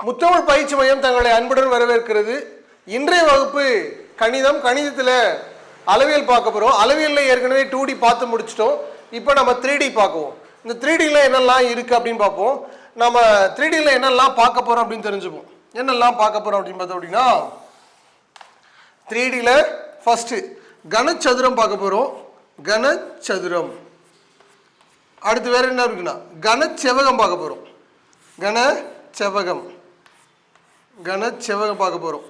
முத்தமிழ் பயிற்சி மையம் தங்களை அன்புடன் வரவேற்கிறது. இன்றைய வகுப்பு கணிதம். கணிதத்தில் அளவியல் பார்க்க போகிறோம். அளவியலில் ஏற்கனவே 2D பார்த்து முடிச்சிட்டோம். இப்போ நம்ம 3D பார்க்குவோம். இந்த 3Dயில் என்னெல்லாம் இருக்குது அப்படின்னு பார்ப்போம். நம்ம 3Dயில் என்னெல்லாம் பார்க்க போகிறோம் அப்படின்னு தெரிஞ்சுப்போம். என்னெல்லாம் பார்க்க போகிறோம் அப்படின்னு பார்த்தோம் அப்படின்னா 3Dயில் ஃபஸ்ட்டு கனச்சதுரம் பார்க்க போகிறோம். கனச்சதுரம். அடுத்து வேறு என்ன இருக்குன்னா கனச்செவகம் பார்க்க போகிறோம். கனச்செவகம் பார்க்க போகிறோம்.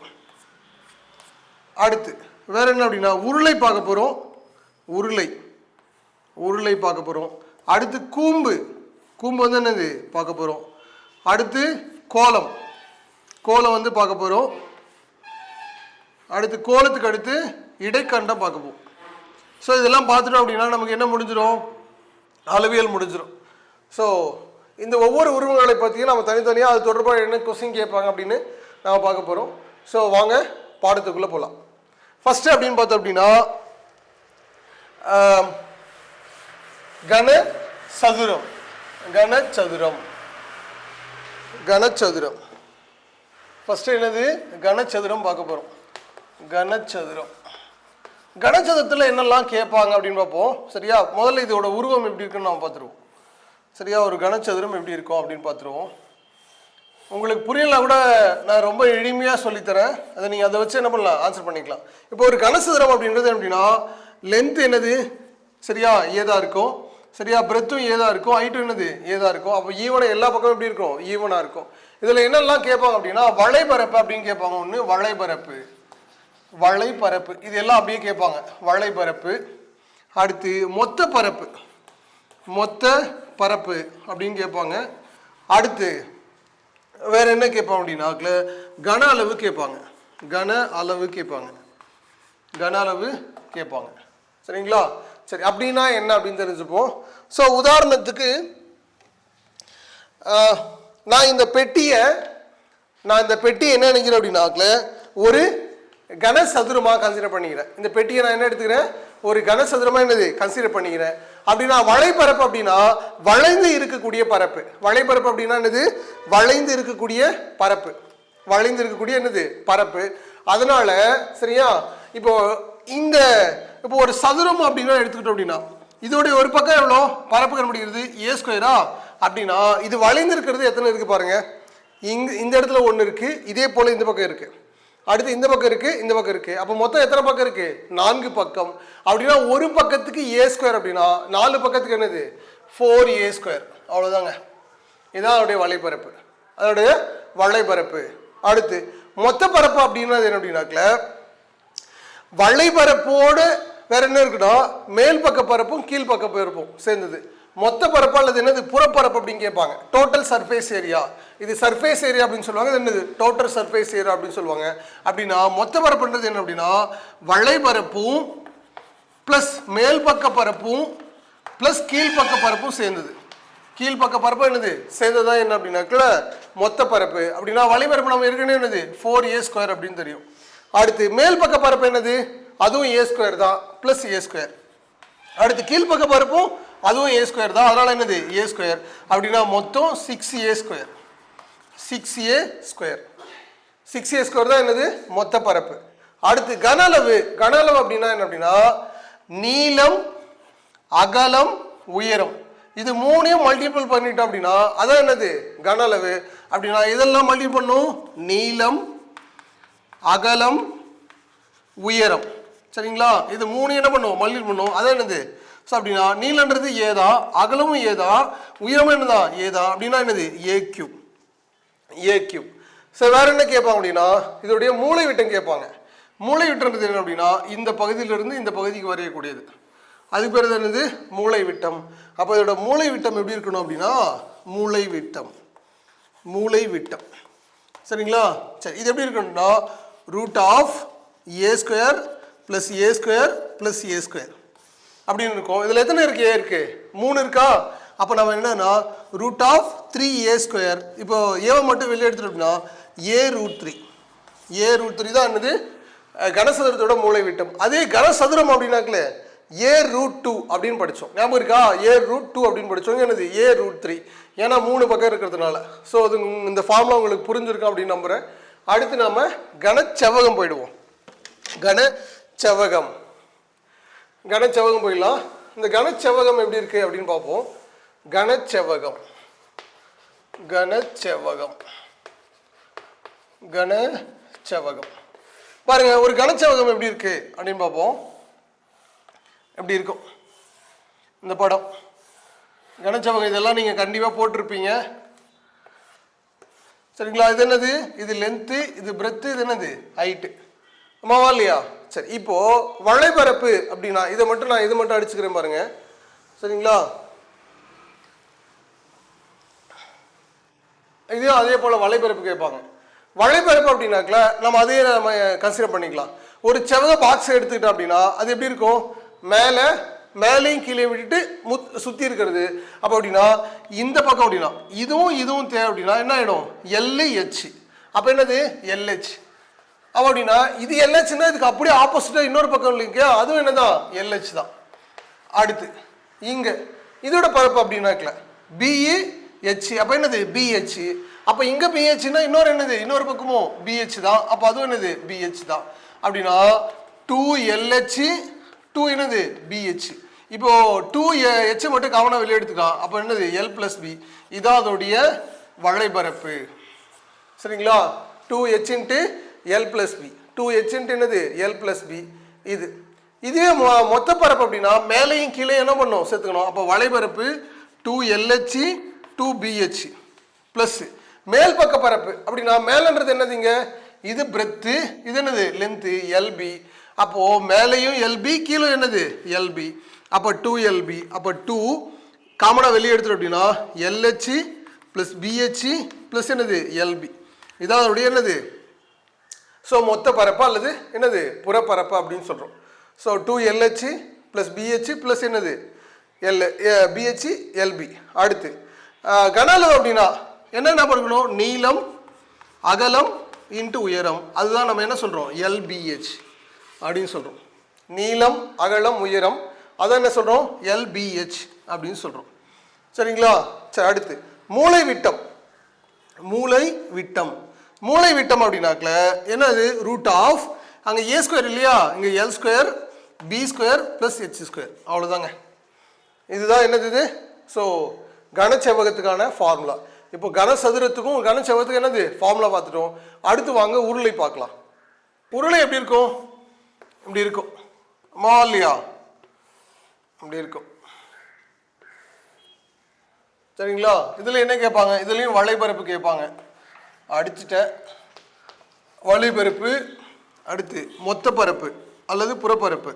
அடுத்து வேற என்ன அப்படின்னா உருளை பார்க்க போகிறோம். உருளை பார்க்க போகிறோம். அடுத்து கூம்பு வந்து என்னது பார்க்க போகிறோம். அடுத்து கோலம் வந்து பார்க்க போகிறோம். அடுத்து கோலத்துக்கு அடுத்து இடைக்கண்டம் பார்க்க போகிறோம். ஸோ இதெல்லாம் பார்த்துட்டோம் அப்படின்னா நமக்கு என்ன முடிஞ்சிடும், அளவியல் முடிஞ்சிடும். ஸோ இந்த ஒவ்வொரு உருவங்களை பற்றியும் நம்ம தனித்தனியாக அது தொடர்பாக என்ன கொஸ்டின் கேட்பாங்க அப்படின்னு நம்ம பார்க்க போகிறோம். ஸோ வாங்க பாடத்துக்குள்ளே போகலாம். ஃபஸ்ட்டு அப்படின்னு பார்த்தோம் அப்படின்னா கனச்சதுரம். ஃபஸ்ட்டு என்னது கனச்சதுரம் பார்க்க போகிறோம். கனச்சதுரத்தில் என்னெல்லாம் கேட்பாங்க அப்படின்னு பார்ப்போம். சரியா, முதல்ல இதோட உருவம் எப்படி இருக்குன்னு நம்ம பார்த்துருவோம். சரியா, ஒரு கனச்சதுரம் எப்படி இருக்கும் அப்படின்னு பார்த்துருவோம். உங்களுக்கு புரியலாம் கூட நான் ரொம்ப எளிமையாக சொல்லித்தரேன். அதை நீங்கள் அதை வச்சு என்ன பண்ணலாம், ஆன்சர் பண்ணிக்கலாம். இப்போ ஒரு கனசதுரம் அப்படின்றது எப்படின்னா லென்த் என்னது சரியா ஏதாக இருக்கும். சரியா, பிரெத்தும் ஏதாக இருக்கும். ஹைட்டும் என்னது ஏதாக இருக்கும். அப்போ ஈவனாக எல்லா பக்கமும் எப்படி இருக்கும், ஈவனாக இருக்கும். இதில் என்னெல்லாம் கேட்பாங்க அப்படின்னா வளைபரப்பு அப்படின்னு கேட்பாங்க. ஒன்று வளைபரப்பு இது எல்லாம் அப்படியே கேட்பாங்க. வளைபரப்பு. அடுத்து மொத்த பரப்பு அப்படின்னு கேட்பாங்க. அடுத்து வேற என்ன கேட்பாங்க அப்படின்னா கன அளவு கேட்பாங்க. சரிங்களா, சரி அப்படின்னா என்ன அப்படின்னு தெரிஞ்சுப்போம். ஸோ உதாரணத்துக்கு நான் இந்த பெட்டியை என்ன நினைக்கிறேன் அப்படின்னாக்கல ஒரு கனசதுரமாக கன்சிடர் பண்ணிக்கிறேன். இந்த பெட்டியை நான் என்ன எடுத்துக்கிறேன், ஒரு கனசதுரமாக என்னது கன்சிடர் பண்ணிக்கிறேன். அப்படின்னா வளைபரப்பு அப்படின்னா வளைந்து இருக்கக்கூடிய பரப்பு. வளைபரப்பு அப்படின்னா என்னது, வளைந்து இருக்கக்கூடிய பரப்பு. அதனால சரியா, இப்போ ஒரு சதுரம் அப்படின்னா எடுத்துக்கிட்டோம் அப்படின்னா இதோடைய ஒரு பக்கம் எவ்வளோ பரப்பு கண்டுபிடிக்கிறது a². அப்படின்னா இது வளைந்து இருக்கிறது எத்தனை இருக்கு பாருங்க. இந்த இடத்துல 1 இருக்கு. இதே போல இந்த பக்கம் இருக்கு. அடுத்து இந்த பக்கம் இருக்கு. அப்போ மொத்தம் எத்தனை பக்கம் இருக்கு, 4 பக்கம். அப்படின்னா ஒரு பக்கத்துக்கு a² அப்படின்னா 4 பக்கத்துக்கு என்னது 4a². அவ்வளோதாங்க. இதுதான் அதோடைய வளைபரப்பு. அடுத்து மொத்த பரப்பு அப்படின்னா என்ன அப்படின்னாக்கல வளைபரப்போடு வேற என்ன இருக்குன்னா மேல் பக்க பரப்பும் கீழ் பக்க பரப்பும் சேர்ந்தது மொத்த பரப்பு அல்லது என்னது புறப்பரப்பு அப்படின்னு கேட்பாங்க. Total surface area. இது சர்ஃபேஸ் ஏரியா அப்படின்னு சொல்லுவாங்க. என்னது டோட்டல் சர்ஃபேஸ் ஏரியா அப்படின்னு சொல்லுவாங்க. அப்படின்னா மொத்த பரப்புன்றது என்ன அப்படின்னா வளைபரப்பும் பிளஸ் மேல் பக்க பரப்பும் பிளஸ் கீழ்பக்க பரப்பும் சேர்ந்தது. கீழ்பக்க பரப்பு என்னது சேர்ந்ததுதான் என்ன அப்படின்னாக்கல மொத்த பரப்பு. அப்படின்னா வளைபரப்பு நம்ம ஏற்கனவே என்னது 4a² அப்படின்னு தெரியும். அடுத்து மேல் பக்க பரப்பு என்னது, அதுவும் a² தான் பிளஸ் a². அடுத்து கீழ்பக்க பரப்பும் அதுவும் a² தான். அதனால என்னது a². அப்படின்னா மொத்தம் 6a² தான் என்னது மொத்த பரப்பு. அடுத்து கன அளவு அப்படின்னா என்ன அப்படின்னா நீளம், அகலம், உயரம். இது 3ஐயும் மல்டிபிள் பண்ணிட்டோம் அப்படின்னா அதான் என்னது கன அளவு. அப்படின்னா இதெல்லாம் மல்டிபிள் பண்ணும், நீளம், அகலம், உயரம். சரிங்களா, இது 3 என்ன பண்ணுவோம் மல்டிபிள் பண்ணுவோம். அதான் என்னது. ஸோ அப்படின்னா நீளன்றது ஏதா, அகலமும் ஏதா, உயரமும் என்னதான் ஏதா. அப்படின்னா என்னது a³ ஸோ வேற என்ன கேட்பாங்க அப்படின்னா இதோடைய மூளை விட்டம் கேட்பாங்க. மூளை விட்டம்ன்றது என்ன அப்படின்னா இந்த பகுதியிலிருந்து இந்த பகுதிக்கு வரையக்கூடியது. அதுக்கு பேர் என்னது மூளை விட்டம். அப்போ இதோட மூளை விட்டம் எப்படி இருக்கணும் அப்படின்னா மூளை விட்டம். சரிங்களா, சரி இது எப்படி இருக்கணும்னா √a² + a² அப்படின்னு இருக்கும். இதில் எத்தனை இருக்கு, a இருக்கு, 3 இருக்கா. அப்போ நம்ம என்னன்னா √3a². இப்போ ஏவை மட்டும் வெளியே எடுத்துட்டோம் அப்படின்னா a√3 தான் என்னது கனசதுரத்தோட மூளை விட்டம். அதே கனசதுரம் அப்படின்னாக்கல a√2 அப்படின்னு படித்தோம். ஞாபகம் இருக்கா? a√2 அப்படின்னு படித்தோம். என்னது a√3, ஏன்னா 3 பக்கம் இருக்கிறதுனால. ஸோ அது இந்த ஃபார்முலா உங்களுக்கு புரிஞ்சிருக்கும் அப்படின்னு நம்புகிறேன். அடுத்து நாம் கனச்செவ்வகம் போயிடுவோம். கனச்செவ்வகம் போயிடலாம். இந்த கனச்செவ்வகம் எப்படி இருக்குது அப்படின்னு பார்ப்போம். கனச்செவ்வகம் பாருங்க, ஒரு கனச்செவ்வகம் எப்படி இருக்கு அப்படின்னு பார்ப்போம். எப்படி இருக்கும் இந்த படம்? கனச்செவ்வகம் இதெல்லாம் நீங்க கண்டிப்பா போட்டிருப்பீங்க. சரிங்களா? இது என்னது? இது லென்த்து, இது பிரெத்து, இது என்னது ஹைட்டு. ஆமாவா இல்லையா? சரி, இப்போ வளைபரப்பு அப்படின்னா இதை மட்டும் நான் இது மட்டும் அடிச்சுக்கிறேன் பாருங்க. சரிங்களா? இதையும் அதே போல வளைபரப்பு கேட்பாங்க. வளைபரப்பு அப்படின்னாக்கல நம்ம அதையே நம்ம கன்சிடர் பண்ணிக்கலாம். ஒரு செவ்வக பாக்ஸ் எடுத்துக்கிட்டோம் அப்படின்னா அது எப்படி இருக்கும்? மேலேயும் கீழே விட்டுட்டு சுற்றி இருக்கிறது. அப்போ அப்படின்னா இந்த பக்கம் அப்படின்னா இதுவும் தேவை அப்படின்னா என்ன ஆகிடும்? LH. அப்போ என்னது? LH. அப்போ அப்படின்னா இது LHன்னா இதுக்கு அப்படியே ஆப்போசிட்டாக இன்னொரு பக்கம் இல்லைங்க, அதுவும் என்னதான்? LH தான். அடுத்து இங்கே இதோட பரப்பு அப்படின்னாக்கல BH. அப்போ என்னது? BH. அப்போ இங்கே BHன்னா இன்னொரு என்னது? இன்னொரு பக்கமும் BH தான். அப்போ அதுவும் என்னது? BH தான். அப்படின்னா 2LH 2 என்னது? BH. இப்போ 2H மட்டும் காமனாக வெளியே எடுத்துக்கலாம். அப்போ என்னது? L+B. இதான் அதோடைய வளைபரப்பு. சரிங்களா? 2H × L+B. 2H என்னது? L+B. இதுவே மொத்த பரப்பு அப்படின்னா மேலையும் கீழே என்ன பண்ணும்? சேர்த்துக்கணும். அப்போ வளைபரப்பு 2LH 2BH ப்ளஸ் மேல் பக்க பரப்பு அப்படின்னா மேலன்றது என்னதுங்க? இது பிரெத்து, இது என்னது? Length, LB. அப்போ மேலையும் LB, கீழே என்னது? LB. அப்போ 2LB. அப்போ 2 காமனாக வெளியே எடுத்துடும் அப்படின்னா LH + BH + என்னது? LB. இதான் அதோடைய என்னது? ஸோ மொத்த பரப்பு அல்லது என்னது? புறப்பரப்பு அப்படின்னு சொல்கிறோம். ஸோ 2LH + BH + என்னது? BH LB. அடுத்து கன அளவு அப்படின்னா என்னென்ன படிக்கணும்? நீளம், அகலம் × உயரம். அதுதான் நம்ம என்ன சொல்கிறோம்? LBH அப்படின்னு சொல்கிறோம். நீளம், அகலம், உயரம், அதான் என்ன சொல்கிறோம்? LBH அப்படின்னு சொல்கிறோம். சரிங்களா? சரி, அடுத்து மூளை விட்டம். மூளை விட்டம் அப்படின்னாக்கல என்னது? √ அங்கே A² இல்லையா, இங்கே L² B² + H². அவ்வளோதாங்க. இதுதான் என்னது இது? ஸோ கனச்செவ்வகத்துக்கான ஃபார்முலா. இப்போ கனசதுரத்துக்கும் கனச்செவ்வகத்துக்கும் என்னது ஃபார்முலா பார்த்துட்டோம். அடுத்து வாங்க உருளை பார்க்கலாம். உருளை எப்படி இருக்கும்? இப்படி இருக்கும். இல்லையா? இப்படி இருக்கும். சரிங்களா? இதில் என்ன கேட்பாங்க? இதுலேயும் வளைபரப்பு கேட்பாங்க. அடிச்சுட்டேன். வளைபரப்பு, அடுத்து மொத்த பரப்பு அல்லது புறப்பரப்பு,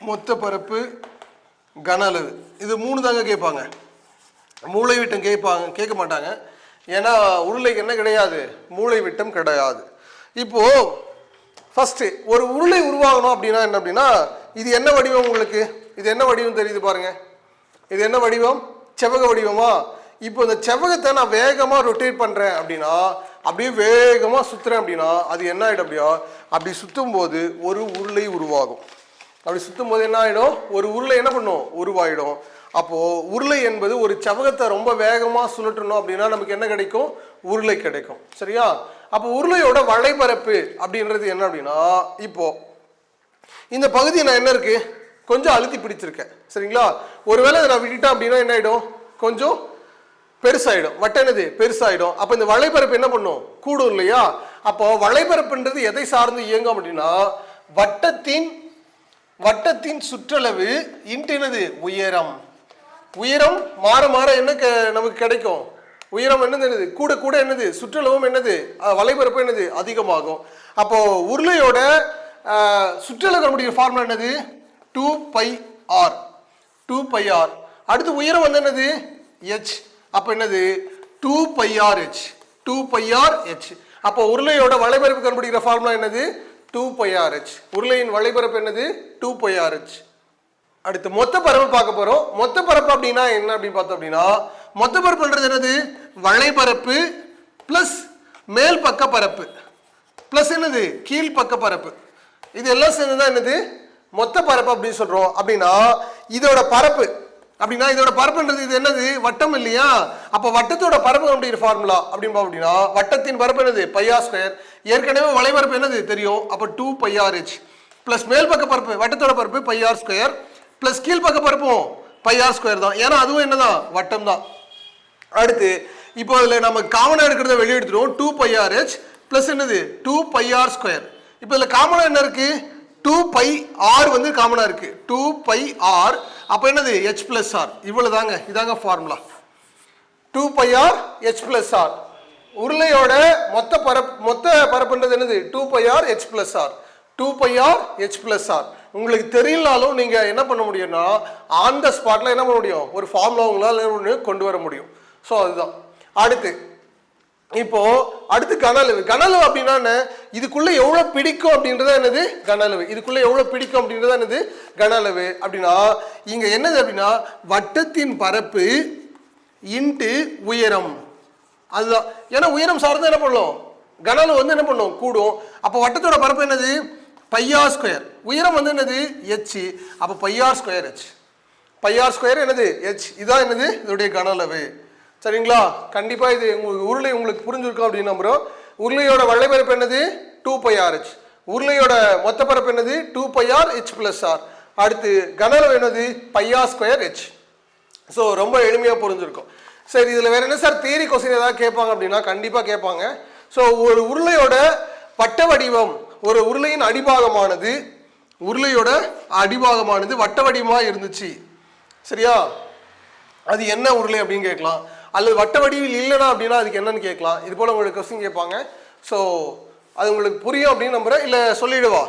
மொத்த பரப்பு, கன அளவு, இது 3 தாங்க கேட்பாங்க. மூளை விட்டம் கேட்க மாட்டாங்க. ஏன்னா உருளைக்கு என்ன கிடையாது? மூளை விட்டம் கிடையாது. இப்போ ஃபர்ஸ்ட் ஒரு உருளை உருவாகணும் அப்படின்னா என்ன அப்படின்னா இது என்ன வடிவம்? உங்களுக்கு இது என்ன வடிவம் தெரியுது பாருங்க. இது என்ன வடிவம்? செவ்வக வடிவமா? இப்போ இந்த செவ்வகத்தை நான் வேகமாக ரொட்டேட் பண்ணுறேன் அப்படின்னா, அப்படியே வேகமாக சுற்றுறேன் அப்படின்னா அது என்ன ஆகிடும்? அப்படியா அப்படி சுற்றும் போது ஒரு உருளை உருவாகும். அப்படி சுற்றும் போது என்ன ஆகிடும்? ஒரு உருளை என்ன பண்ணும்? உருவாயிடும். அப்போது உருளை என்பது ஒரு செவ்வகத்தை ரொம்ப வேகமாக சுழற்றணும் அப்படின்னா நமக்கு என்ன கிடைக்கும்? உருளை கிடைக்கும். சரியா? அப்போ உருளையோட வளைபரப்பு அப்படின்றது என்ன அப்படின்னா, இப்போ இந்த பகுதி நான் என்ன இருக்கு? கொஞ்சம் அழுத்தி பிடிச்சிருக்கேன். சரிங்களா? ஒருவேளை அதை நான் விட்டுட்டேன் அப்படின்னா என்ன ஆகிடும்? கொஞ்சம் பெருசாயிடும். வட்டம் என்னது? பெருசாயிடும். அப்போ இந்த வளைபரப்பு என்ன பண்ணும்? கூடும் இல்லையா? அப்போ வளைபரப்புன்றது எதை சார்ந்து இயங்கும் அப்படின்னா வட்டத்தின் சுற்றளவு இன்ட்டு என்னது? உயரம். உயரம் மாற மாற என்ன நமக்கு கிடைக்கும்? உயரம் என்னது? கூட கூட என்னது? சுற்றளவும் என்னது? வளைபரப்பு என்னது? அதிகமாகும். அப்போ உருளையோட சுற்றளவு முடிய ஃபார்முலா என்னது? 2πr. அடுத்து உயரம் வந்து என்னது? h. அப்போ என்னது? 2πrh. அப்போ உருளையோட வளைபரப்பு கண்டுபிடிக்கிற ஃபார்முலா என்னது? 2πrh. உருளையின் வளைபரப்பு என்னது? 2πrh. அடுத்து மொத்த பரப்பு பார்க்க போறோம். மொத்த பரப்பு அப்படின்னா என்ன அப்படின்னு பார்த்தோம் அப்படின்னா மொத்த பரப்புன்றது என்னது? வளைபரப்பு பிளஸ் மேல் பக்க பரப்பு பிளஸ் என்னது? கீழ் பக்க பரப்பு. இது எல்லாம் சேர்ந்துதான் என்னது? மொத்த பரப்பு அப்படின்னு சொல்றோம். அப்படின்னா இதோட பரப்பு அப்படின்னா இதோட பரப்புன்றது இது என்னது வட்டம் இல்லையா? அப்ப வட்டத்தோட பரப்பு அப்படிங்கிற ஃபார்முலா அப்படின்னா வட்டத்தின் பரப்பு என்னது πr ஸ்கொயர். ஏற்கனவே வளைபரப்பு என்னது தெரியும். அப்ப 2πrh பிளஸ் மேல் பக்க பரப்பு வட்டத்தோட பரப்பு πr ஸ்கொயர் பிளஸ் கீழ் பக்க பரப்பும் πr ஸ்கொயர் தான். ஏன்னா அதுவும் என்னதான் வட்டம் தான். அடுத்து இப்போ இதுல நம்ம காமனா எடுக்கிறத வெளியே எடுத்துருவோம். 2πrh பிளஸ் என்னது 2πr ஸ்கொயர். இப்போ இதுல காமனா என்ன இருக்கு? 2πr வந்து காமனா இருக்கு. 2πr அப்ப என்னது h பிளஸ் r. இவ்வளவு தாங்க, இதாங்க formula. 2πr h plus r. உருளையோட மொத்த பரப்புன்றது என்னது 2πr h plus r. 2πr h plus r. உங்களுக்கு தெரியலனாலும் நீங்க என்ன பண்ண முடியும்னா ஆன் த ஸ்பாட்ல என்ன பண்ண முடியும்? ஒரு ஃபார்முலா உங்களால கொண்டு வர முடியும். ஸோ அதுதான். அடுத்து கனளவு அப்படின்னா இதுக்குள்ள எவ்வளவு பிடிக்கும் அப்படின்றத என்னது கனளவு. இதுக்குள்ள எவ்வளவு பிடிக்கும் அப்படின்றத என்னது கனளவு. அப்படின்னா இங்க என்னது அப்படின்னா வட்டத்தின் பரப்பு இன்ட்டு உயரம். அதுதான். ஏன்னா உயரம் சார்ந்து என்ன பண்ணும் கனளவு வந்து என்ன பண்ணும் கூடும். அப்போ வட்டத்தோட பரப்பு என்னது πr ஸ்கொயர். உயரம் வந்து என்னது h. அப்போ πr square h. πr square என்னது h. இதான் என்னது இதோடைய கனளவு. சரிங்களா? கண்டிப்பா இது உருளை உங்களுக்கு புரிஞ்சிருக்கும் அப்படின்னு நம்புறோம். உருளையோட வளைபரப்பு என்னது 2πrh. உருளையோட மொத்த பரப்பு என்னது 2πr h பிளஸ் r. அடுத்து கனளவு என்னது πr ஸ்கொயர் h. ஸோ ரொம்ப எளிமையா புரிஞ்சிருக்கும். சரி, இதுல வேற என்ன சார் தியரி கொஸ்டின் ஏதாவது கேட்பாங்க அப்படின்னா கண்டிப்பா கேட்பாங்க. ஸோ ஒரு உருளையோட வட்ட வடிவம், ஒரு உருளையின் அடிபாகமானது வட்ட வடிவமா இருந்துச்சு சரியா, அது என்ன உருளை அப்படின்னு கேட்கலாம். அல்லது வட்ட வடிவில் இல்லைனா அப்படின்னா அதுக்கு என்னன்னு கேட்கலாம். இது போல உங்களுக்கு கொஸ்டின் கேட்பாங்க. ஸோ அது உங்களுக்கு புரியும் அப்படின்னு நம்புறேன். இல்லை சொல்லிடுவா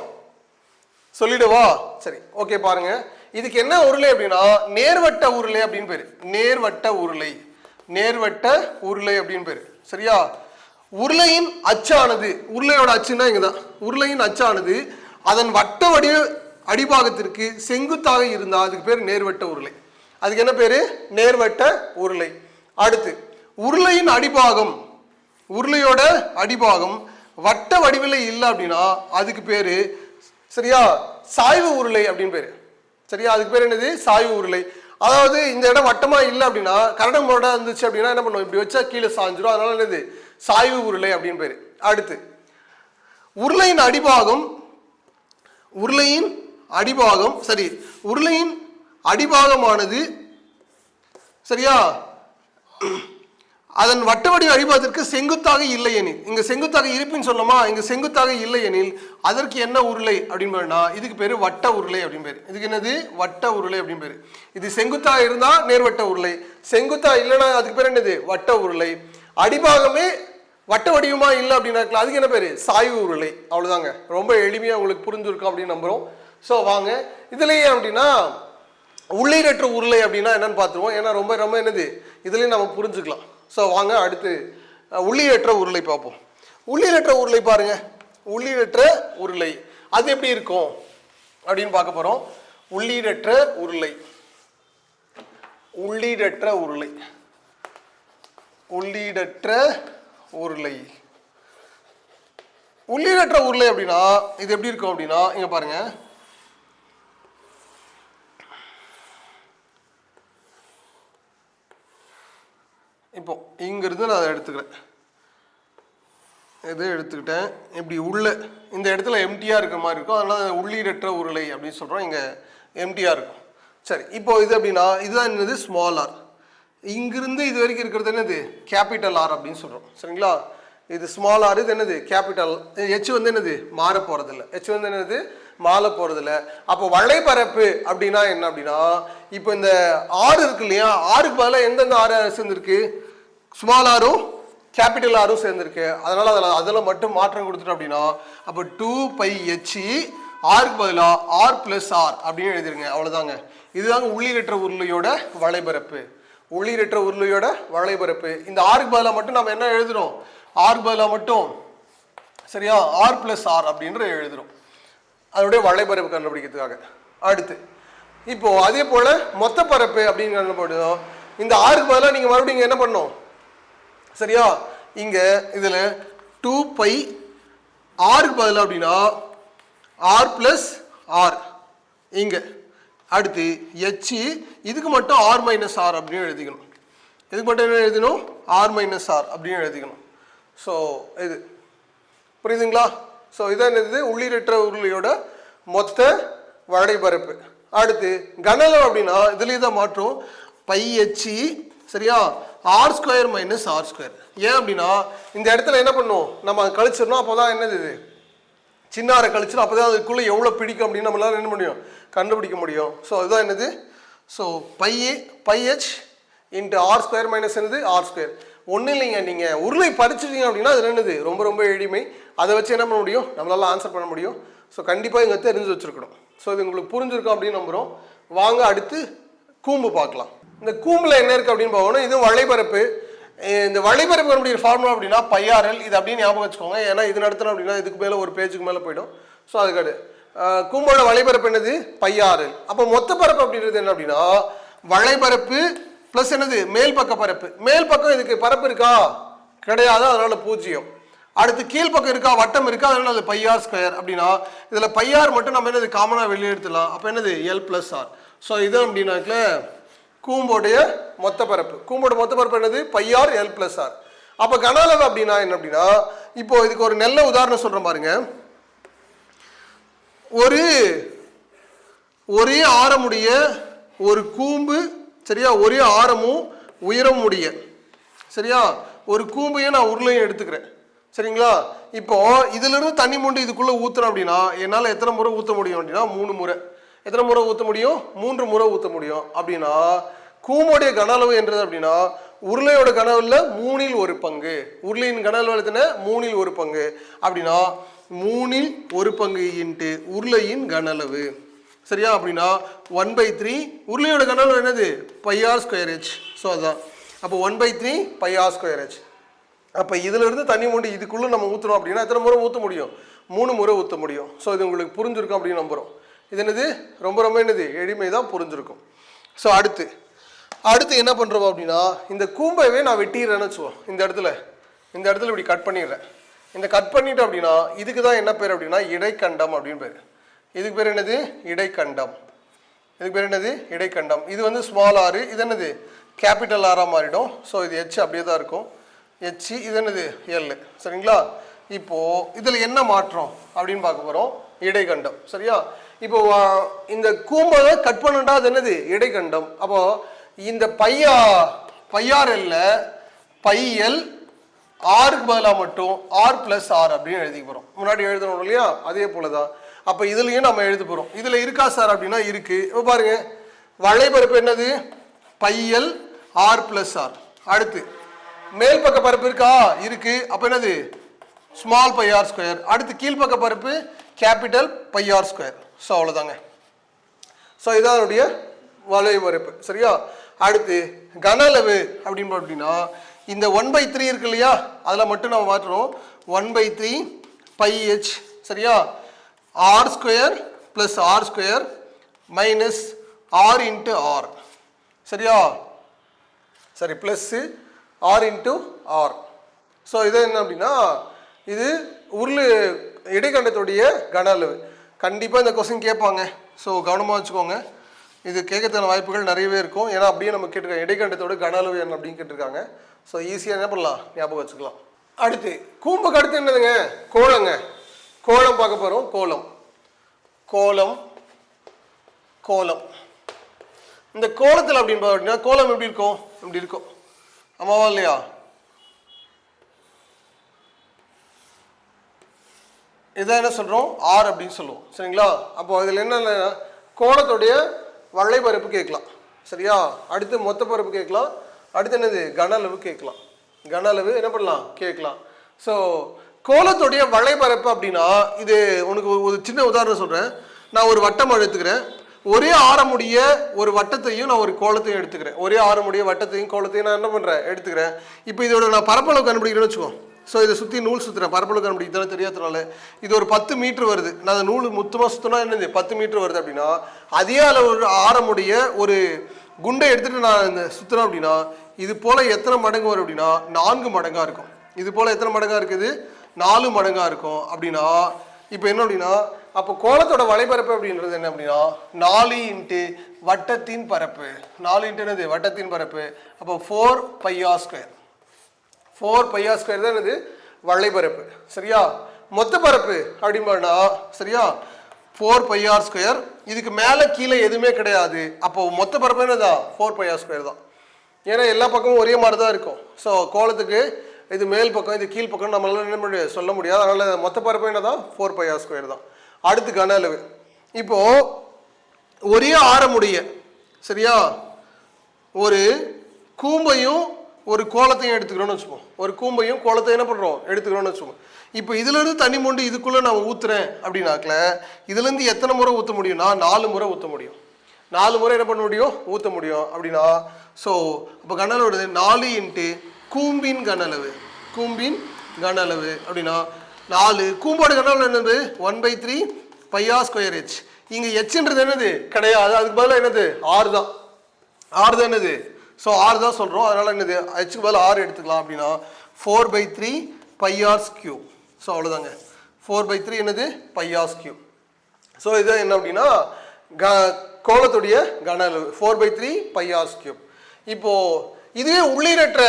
சரி, ஓகே. பாருங்க, இதுக்கு என்ன உருளை அப்படின்னா நேர்வட்ட உருளை அப்படின்னு பேரு. நேர்வட்ட உருளை அப்படின்னு பேரு சரியா. உருளையின் அச்சானது, உருளையோட அச்சுன்னா இங்கதான், உருளையின் அச்சானது அதன் வட்ட வடிவ அடிபாகத்திற்கு செங்குத்தாக இருந்தா அதுக்கு பேர் நேர்வட்ட உருளை. அதுக்கு என்ன பேரு? நேர்வட்ட உருளை. அடுத்து உருளையின் அடிபாகம், உருளையோட அடிபாகம் வட்ட வடிவில் இல்லை அப்படின்னா அதுக்கு பேரு சரியா சாய்வு உருளை அப்படின்னு பேரு சரியா. அதுக்கு பேர் என்னது? சாய்வு உருளை. அதாவது இந்த இடம் வட்டமா இல்லை அப்படின்னா கரடம் மோடா இருந்துச்சு அப்படின்னா என்ன பண்ணுவோம், இப்படி வச்சா கீழே சாஞ்சிரும். அதனால என்னது சாய்வு உருளை அப்படின்னு பேரு. அடுத்து உருளையின் அடிபாகமானது சரியா அதன் வட்ட வடிவ அடிபாகத்திற்கு செங்குத்தாக இல்லை எனில், இங்க செங்குத்தாக இருப்பின்னு சொன்னோமா, இங்க செங்குத்தாக இல்லை எனில் அதற்கு என்ன உருளை அப்படின்னு பேருனா இதுக்கு பேரு வட்ட உருளை அப்படின்னு பேரு. இதுக்கு என்னது? வட்ட உருளை அப்படின்னு பேரு. இது செங்குத்தாக இருந்தா நேர்வட்ட உருளை, செங்குத்தா இல்லைன்னா அதுக்கு பேர் என்னது? வட்ட உருளை. அடிபாகமே வட்ட வடிவமா இல்லை அப்படின்னா அதுக்கு என்ன பேரு? சாய்வு உருளை. அவ்வளவுதாங்க. ரொம்ப எளிமையா உங்களுக்கு புரிஞ்சிருக்கும் அப்படின்னு நம்புறோம். ஸோ வாங்க இதுலயே அப்படின்னா உள்ளீடற்ற உருளை அப்படின்னா என்னன்னு பார்த்துருவோம். ஏன்னா ரொம்ப ரொம்ப என்னது இதுலயும் நம்ம புரிஞ்சுக்கலாம். ஸோ வாங்க அடுத்து உள்ளீடற்ற உருளை பார்ப்போம். உள்ளீடற்ற உருளை பாருங்க, உள்ளீடற்ற உருளை அது எப்படி இருக்கும் அப்படின்னு பார்க்க போறோம். உள்ளீடற்ற உருளை அப்படின்னா இது எப்படி இருக்கும் அப்படின்னா இங்க பாருங்க, இப்போ இங்கிருந்து நான் அதை எடுத்துக்கிட்டேன். இப்படி உள்ள இந்த இடத்துல எம்டியா இருக்கிற மாதிரி இருக்கும். அதனால உள்ளீடற்ற உருளை அப்படின்னு சொல்றோம். இங்க எம்டியா இருக்கும். சரி, இப்போ இது அப்படின்னா இதுதான் என்னது? Small R. இங்கிருந்து இது வரைக்கும் இருக்கிறது என்னது? கேபிட்டல் ஆர் அப்படின்னு சொல்றோம் சரிங்களா. இது ஸ்மால் ஆர், இது என்னது? கேபிட்டல். ஹெச் வந்து என்னது? மாற போறதில்லை. ஹெச் வந்து என்னது? மாற போறதில்லை. அப்போ வளைபரப்பு அப்படின்னா என்ன அப்படின்னா இப்போ இந்த ஆறு இருக்கு இல்லையா, ஆறுக்கு பதிலாக எந்தெந்த ஆறு சேர்ந்துருக்கு? ஸ்மால் ஆரும் கேபிட்டல் ஆரும் சேர்ந்துருக்கு. அதனால அதில் மட்டும் மாற்றம் கொடுத்துட்டோம் அப்படின்னா அப்போ 2πh ஆருக்கு பதிலாக ஆர் பிளஸ் ஆர் அப்படின்னு எழுதிருங்க. அவ்வளோதாங்க. இதுதாங்க உள்ளீடற்ற உருளையோட வளைபரப்பு. இந்த ஆருக்கு பதிலாக மட்டும் நம்ம என்ன எழுதுறோம்? ஆருக்கு பதிலாக மட்டும் சரியா ஆர் பிளஸ் ஆர் அப்படின்ற எழுதுறோம் அதனுடைய வளைபரப்பு கண்டுபிடிக்கிறதுக்காக. அடுத்து இப்போ அதே போல மொத்த பரப்பு அப்படின்னு கண்டுபிடிச்சோம். இந்த ஆருக்கு பதிலாக நீங்க மறுபடியும் என்ன பண்ணணும் சரியா, இங்க இதுல 2π ஆருக்கு பதிலாக அப்படின்னா ஆர் பிளஸ் ஆர் இங்கே அடுத்து ஹெச் இதுக்கு மட்டும் ஆர் மைனஸ் ஆர் அப்படின்னு எழுதிக்கணும். இதுக்கு மட்டும் என்ன எழுதணும்? ஆர் மைனஸ் ஆர் அப்படின்னு எழுதிக்கணும். ஸோ இது புரியுதுங்களா? ஸோ இதான் என்னது உள்ளீடற்ற உருளையோட மொத்த வளைபரப்பு. அடுத்து கனளவு அப்படின்னா இதுலேயே தான் மாற்றும் பை ஹெச் சரியா R square minus R square. ஏன் அப்படின்னா இந்த இடத்துல என்ன பண்ணும் நம்ம கழிச்சிடணும். அப்போ தான் என்னது இது சின்ன ஆரை கழிச்சிடும். அப்போ தான் அதுக்குள்ளே எவ்வளோ பிடிக்கும் அப்படின்னு நம்மளால என்ன முடியும் கண்டுபிடிக்க முடியும். ஸோ இதுதான் என்னது so pi H into R square minus என்னது ஆர் ஸ்கொயர். ஒன்றும் இல்லைங்க, நீங்கள் உருளை பறிச்சிட்டீங்க அப்படின்னா அது என்னது ரொம்ப ரொம்ப எளிமை. அதை வச்சு என்ன பண்ண முடியும் நம்மளால ஆன்சர் பண்ண முடியும். ஸோ கண்டிப்பாக இங்கே தெரிஞ்சு வச்சுருக்கணும். ஸோ இது உங்களுக்கு புரிஞ்சிருக்கும் அப்படின்னு நம்புகிறோம். வாங்க அடுத்து கூம்பு பார்க்கலாம். இந்த கூம்பில் என்ன இருக்குது அப்படின்னு பார்க்கணும். இது வளைபரப்பு. இந்த வளைபரப்பு நம்முடைய ஃபார்முலா அப்படின்னா பைஆர்எல். இது அப்படின்னு ஞாபகம் வச்சுக்கோங்க. ஏன்னா இது நடத்தணும் அப்படின்னா இதுக்கு மேலே ஒரு பேஜுக்கு மேலே போயிடும். ஸோ அதுக்காடு கூம்போட வளைபரப்பு என்னது பைஆர்எல். அப்போ மொத்த பரப்பு அப்படின்றது என்ன அப்படின்னா வளைபரப்பு ப்ளஸ் என்னது மேல் பக்க பரப்பு. மேல் பக்கம் இதுக்கு பரப்பு இருக்கா கிடையாது, அதனால 0. அடுத்து கீழ்பக்கம் இருக்கா வட்டம் இருக்கா, அதனால அது பைஆர் ஸ்கொயர். அப்படின்னா இதில் பைஆர் மட்டும் நம்ம என்னது காமனாக வெளியே எடுத்துலாம். அப்போ என்னது எல் ப்ளஸ் ஆர். ஸோ இது அப்படின்னாக்கல கூம்போடைய மொத்த பரப்பு. கூம்போட மொத்த பரப்பு என்னது பைஆர் எல் ப்ளஸ் ஆர். அப்போ கன அளவு அப்படின்னா என்ன அப்படின்னா இப்போ இதுக்கு ஒரு நல்ல உதாரணம் சொல்கிறேன் பாருங்க. ஒரே ஆரமுடைய ஒரு கூம்பு சரியா, ஒரே ஆரமும் உயரமும் உடைய சரியா ஒரு கூம்பையும் நான் உருளையும் எடுத்துக்கிறேன் சரிங்களா. இப்போ இதுல இருந்து தண்ணி மூண்டு இதுக்குள்ள ஊத்துறேன் அப்படின்னா என்னால் எத்தனை முறை ஊற்ற முடியும் அப்படின்னா 3 முறை. எத்தனை முறை ஊற்ற முடியும்? 3 முறை ஊற்ற முடியும். அப்படின்னா கூம்போடைய கன அளவு என்றது அப்படின்னா உருளையோட கனவுல 3இல் 1 பங்கு. உருளையின் கன அளவு எத்தனை? 3இல் 1 பங்கு. அப்படின்னா 3இல் 1 பங்கு இன்ட்டு உருளையின் கன அளவு சரியா. அப்படின்னா 1/3 உருளையோட கன அளவு என்னது பைஆர் ஸ்கொயர் ஹெச். ஸோ அதுதான். அப்போ 1/3 பைஆர் ஸ்கொயர் ஹெச். அப்போ இதுல இருந்து தண்ணி மூண்டு இதுக்குள்ள நம்ம ஊற்றுறோம் அப்படின்னா எத்தனை முறை ஊற்ற முடியும்? 3 முறை ஊற்ற முடியும். ஸோ இது உங்களுக்கு புரிஞ்சிருக்கும் அப்படின்னு நம்புகிறோம். இது என்னது ரொம்ப ரொம்ப என்னது எளிமை தான், புரிஞ்சிருக்கும். ஸோ அடுத்து என்ன பண்ணுறோம் அப்படின்னா இந்த கூம்பைவே நான் வெட்டிடுறேன்னு வச்சுவோம். இந்த இடத்துல இப்படி கட் பண்ணிடுறேன். இந்த கட் பண்ணிட்டேன் அப்படின்னா இதுக்கு தான் என்ன பேர் அப்படின்னா இடைக்கண்டம் அப்படின்னு பேர். இதுக்கு பேர் என்னது இடைக்கண்டம். இதுக்கு பேர் என்னது இடைக்கண்டம். இது வந்து ஸ்மால் ஆறு, இது என்னது கேபிட்டல் ஆராக மாறிடும். ஸோ இது ஹெச் அப்படியே தான் இருக்கும். ஹெச் இது என்னது எல் சரிங்களா. இப்போ இதில் என்ன மாற்றம் அப்படின்னு பார்க்க போகிறோம். இடைக்கண்டம் சரியா. இப்போ இந்த கூம்பை கட் பண்ணட்டா அது என்னது இடைக்கண்டம். அப்போ இந்த பைஆர்எல்ல பைஎல் ஆருக்கு பதிலாக மட்டும் ஆர் ப்ளஸ் ஆர் அப்படின்னு எழுதி போகிறோம். முன்னாடி எழுதணும் இல்லையா, அதே போல தான். அப்போ இதுலையும் நம்ம எழுத போகிறோம். இதில் இருக்கா சார் அப்படின்னா இருக்கு. இப்போ பாருங்க வளைபரப்பு என்னது பைஎல் ஆர் ப்ளஸ் ஆர். அடுத்து மேல் பக்க பரப்பு இருக்கா இருக்கு. அப்போ என்னது ஸ்மால் பைஆர் ஸ்கொயர். அடுத்து கீழ்பக்க பரப்பு கேபிட்டல் பைஆர் ஸ்கொயர். ஸோ அவ்வளோதாங்க. ஸோ இதான் அதனுடைய வளைபரப்பு சரியா. அடுத்து கன அளவு அப்படின்னு அப்படின்னா இந்த 1/3 இருக்கு இல்லையா, அதில் மட்டும் நம்ம மாற்றுறோம். 1/3 பை ஹெச் சரியா R square plus R square minus R into R சரியா. சரி plus R into R. So இது என்ன அப்படின்னா இது உருளை இடைக்கண்டத்துடைய கன அளவு. கண்டிப்பாக இந்த கொஸ்டின் கேட்பாங்க. ஸோ கவனமாக வச்சுக்கோங்க. இது கேட்கறதுக்கான வாய்ப்புகள் நிறையவே இருக்கும். ஏன்னா அப்படியே நம்ம கேட்டிருக்காங்க இடைக்கண்டத்தோட கன அளவு என்ன அப்படின்னு கேட்டிருக்காங்க. ஸோ ஈஸியாக என்ன பண்ணலாம் ஞாபகம் வச்சுக்கலாம். அடுத்து கூம்புக்கு அடுத்து என்னதுங்க கோலங்க. கோலம் பார்க்க போகிறோம். கோலம் இந்த கோலத்தில் அப்படின்னு பார்த்தீங்கன்னா கோலம் எப்படி இருக்கும்? இப்படி இருக்கும். ஆமாவா இல்லையா? இதான் என்ன சொல்கிறோம் ஆர் அப்படின்னு சொல்லுவோம் சரிங்களா. அப்போ இதில் என்ன கோலத்துடைய வளைபரப்பு கேட்கலாம் சரியா. அடுத்து மொத்த பரப்பு கேட்கலாம். அடுத்து என்னது கன அளவு கேட்கலாம். கன அளவு என்ன பண்ணலாம் கேட்கலாம். ஸோ கோலத்துடைய வளைபரப்பு அப்படின்னா இது உனக்கு ஒரு சின்ன உதாரணம் சொல்கிறேன். நான் ஒரு வட்டம் எடுத்துக்கிறேன். ஒரே ஆரமுடைய ஒரு வட்டத்தையும் நான் ஒரு கோலத்தையும் எடுத்துக்கிறேன். ஒரே ஆரமுடைய வட்டத்தையும் கோலத்தையும் நான் என்ன பண்ணுறேன் எடுத்துக்கிறேன். இப்போ இதோட நான் பரப்பளவு கண்டுபிடிக்கிறேன்னு வச்சுக்கோ. ஸோ இதை சுற்றி நூல் சுற்றுறேன். பரப்பளவு கண்டுபிடிக்கிறதால தெரியாதனால இது ஒரு 10 மீட்டர் வருது. நான் அந்த நூல் மொத்தமாக சுற்றினா என்னது 10 மீட்டர் வருது அப்படின்னா அதே அளவு ஆரமுடைய ஒரு குண்டை எடுத்துகிட்டு நான் இந்த சுற்றுறேன் அப்படின்னா இது போல் எத்தனை மடங்கு வரும் அப்படின்னா 4 மடங்காக இருக்கும். இது போல் எத்தனை மடங்காக இருக்குது? 4 மடங்காக இருக்கும். அப்படின்னா இப்போ என்ன அப்படின்னா அப்போ கோலத்தோட வலைபரப்பு அப்படின்றது என்ன அப்படின்னா 4 இன்ட்டு வட்டத்தின் பரப்பு. 4 இன்ட்டு என்னது வட்டத்தின் பரப்பு. அப்போ 4 πr ஸ்கொயர். 4 πr ஸ்கொயர் தான் என்னது வளைபரப்பு. சரியா? மொத்த பரப்பு அப்படின்னா சரியா 4 πr ஸ்கொயர். இதுக்கு மேலே கீழே எதுவுமே கிடையாது. அப்போ மொத்த பரப்பு என்னதான் 4 πr ஸ்கொயர் தான். ஏன்னா எல்லா பக்கமும் ஒரே மாதிரி தான் இருக்கும். ஸோ கோலத்துக்கு இது மேல் பக்கம் இது கீழ் பக்கம் நம்மளால என்ன பண்ண சொல்ல முடியாது. அதனால் மொத்த பரப்பு என்னதான் 4 πr ஸ்கொயர் தான். அடுத்து கன அளவு. இப்போ ஒரே ஆரமுடைய சரியா ஒரு கூம்பையும் ஒரு கோலத்தையும் எடுத்துக்கிறோன்னு வச்சுப்போம். ஒரு கூம்பையும் கோலத்தையும் என்ன பண்ணுறோம் எடுத்துக்கிறோன்னு வச்சுப்போம். இப்போ இதுலேருந்து தண்ணி மொண்டு இதுக்குள்ளே நான் ஊற்றுறேன் அப்படின்னாக்கல இதுலேருந்து எத்தனை முறை ஊற்ற முடியும்னா 4 முறை ஊற்ற முடியும். 4 முறை என்ன பண்ண முடியும் ஊற்ற முடியும் அப்படின்னா ஸோ அப்போ கன அளவு 4 இன்ட்டு கூம்பின் கன அளவு. கூம்பின் கன அளவு அப்படின்னா 4 கூம்போட கன அளவு என்னது 1/3 πr ஸ்கொயர் h. இங்கே ஹெச்ன்றது என்னது கிடையாது. அதுக்கு பதிலாக என்னது 6 தான். 6 தான் என்னது ஸோ 6 தான் சொல்கிறோம். அதனால் என்னது ஹெச்சுக்கு பதிலாக 6 எடுத்துக்கலாம் அப்படின்னா 4/3 πr கியூப். ஸோ அவ்வளோதாங்க 4/3 என்னது πr கியூப். ஸோ இது என்ன அப்படின்னா கோலத்துடைய கன அளவு 4/3 πr கியூப். இப்போ இதுவே உள்ளீரற்ற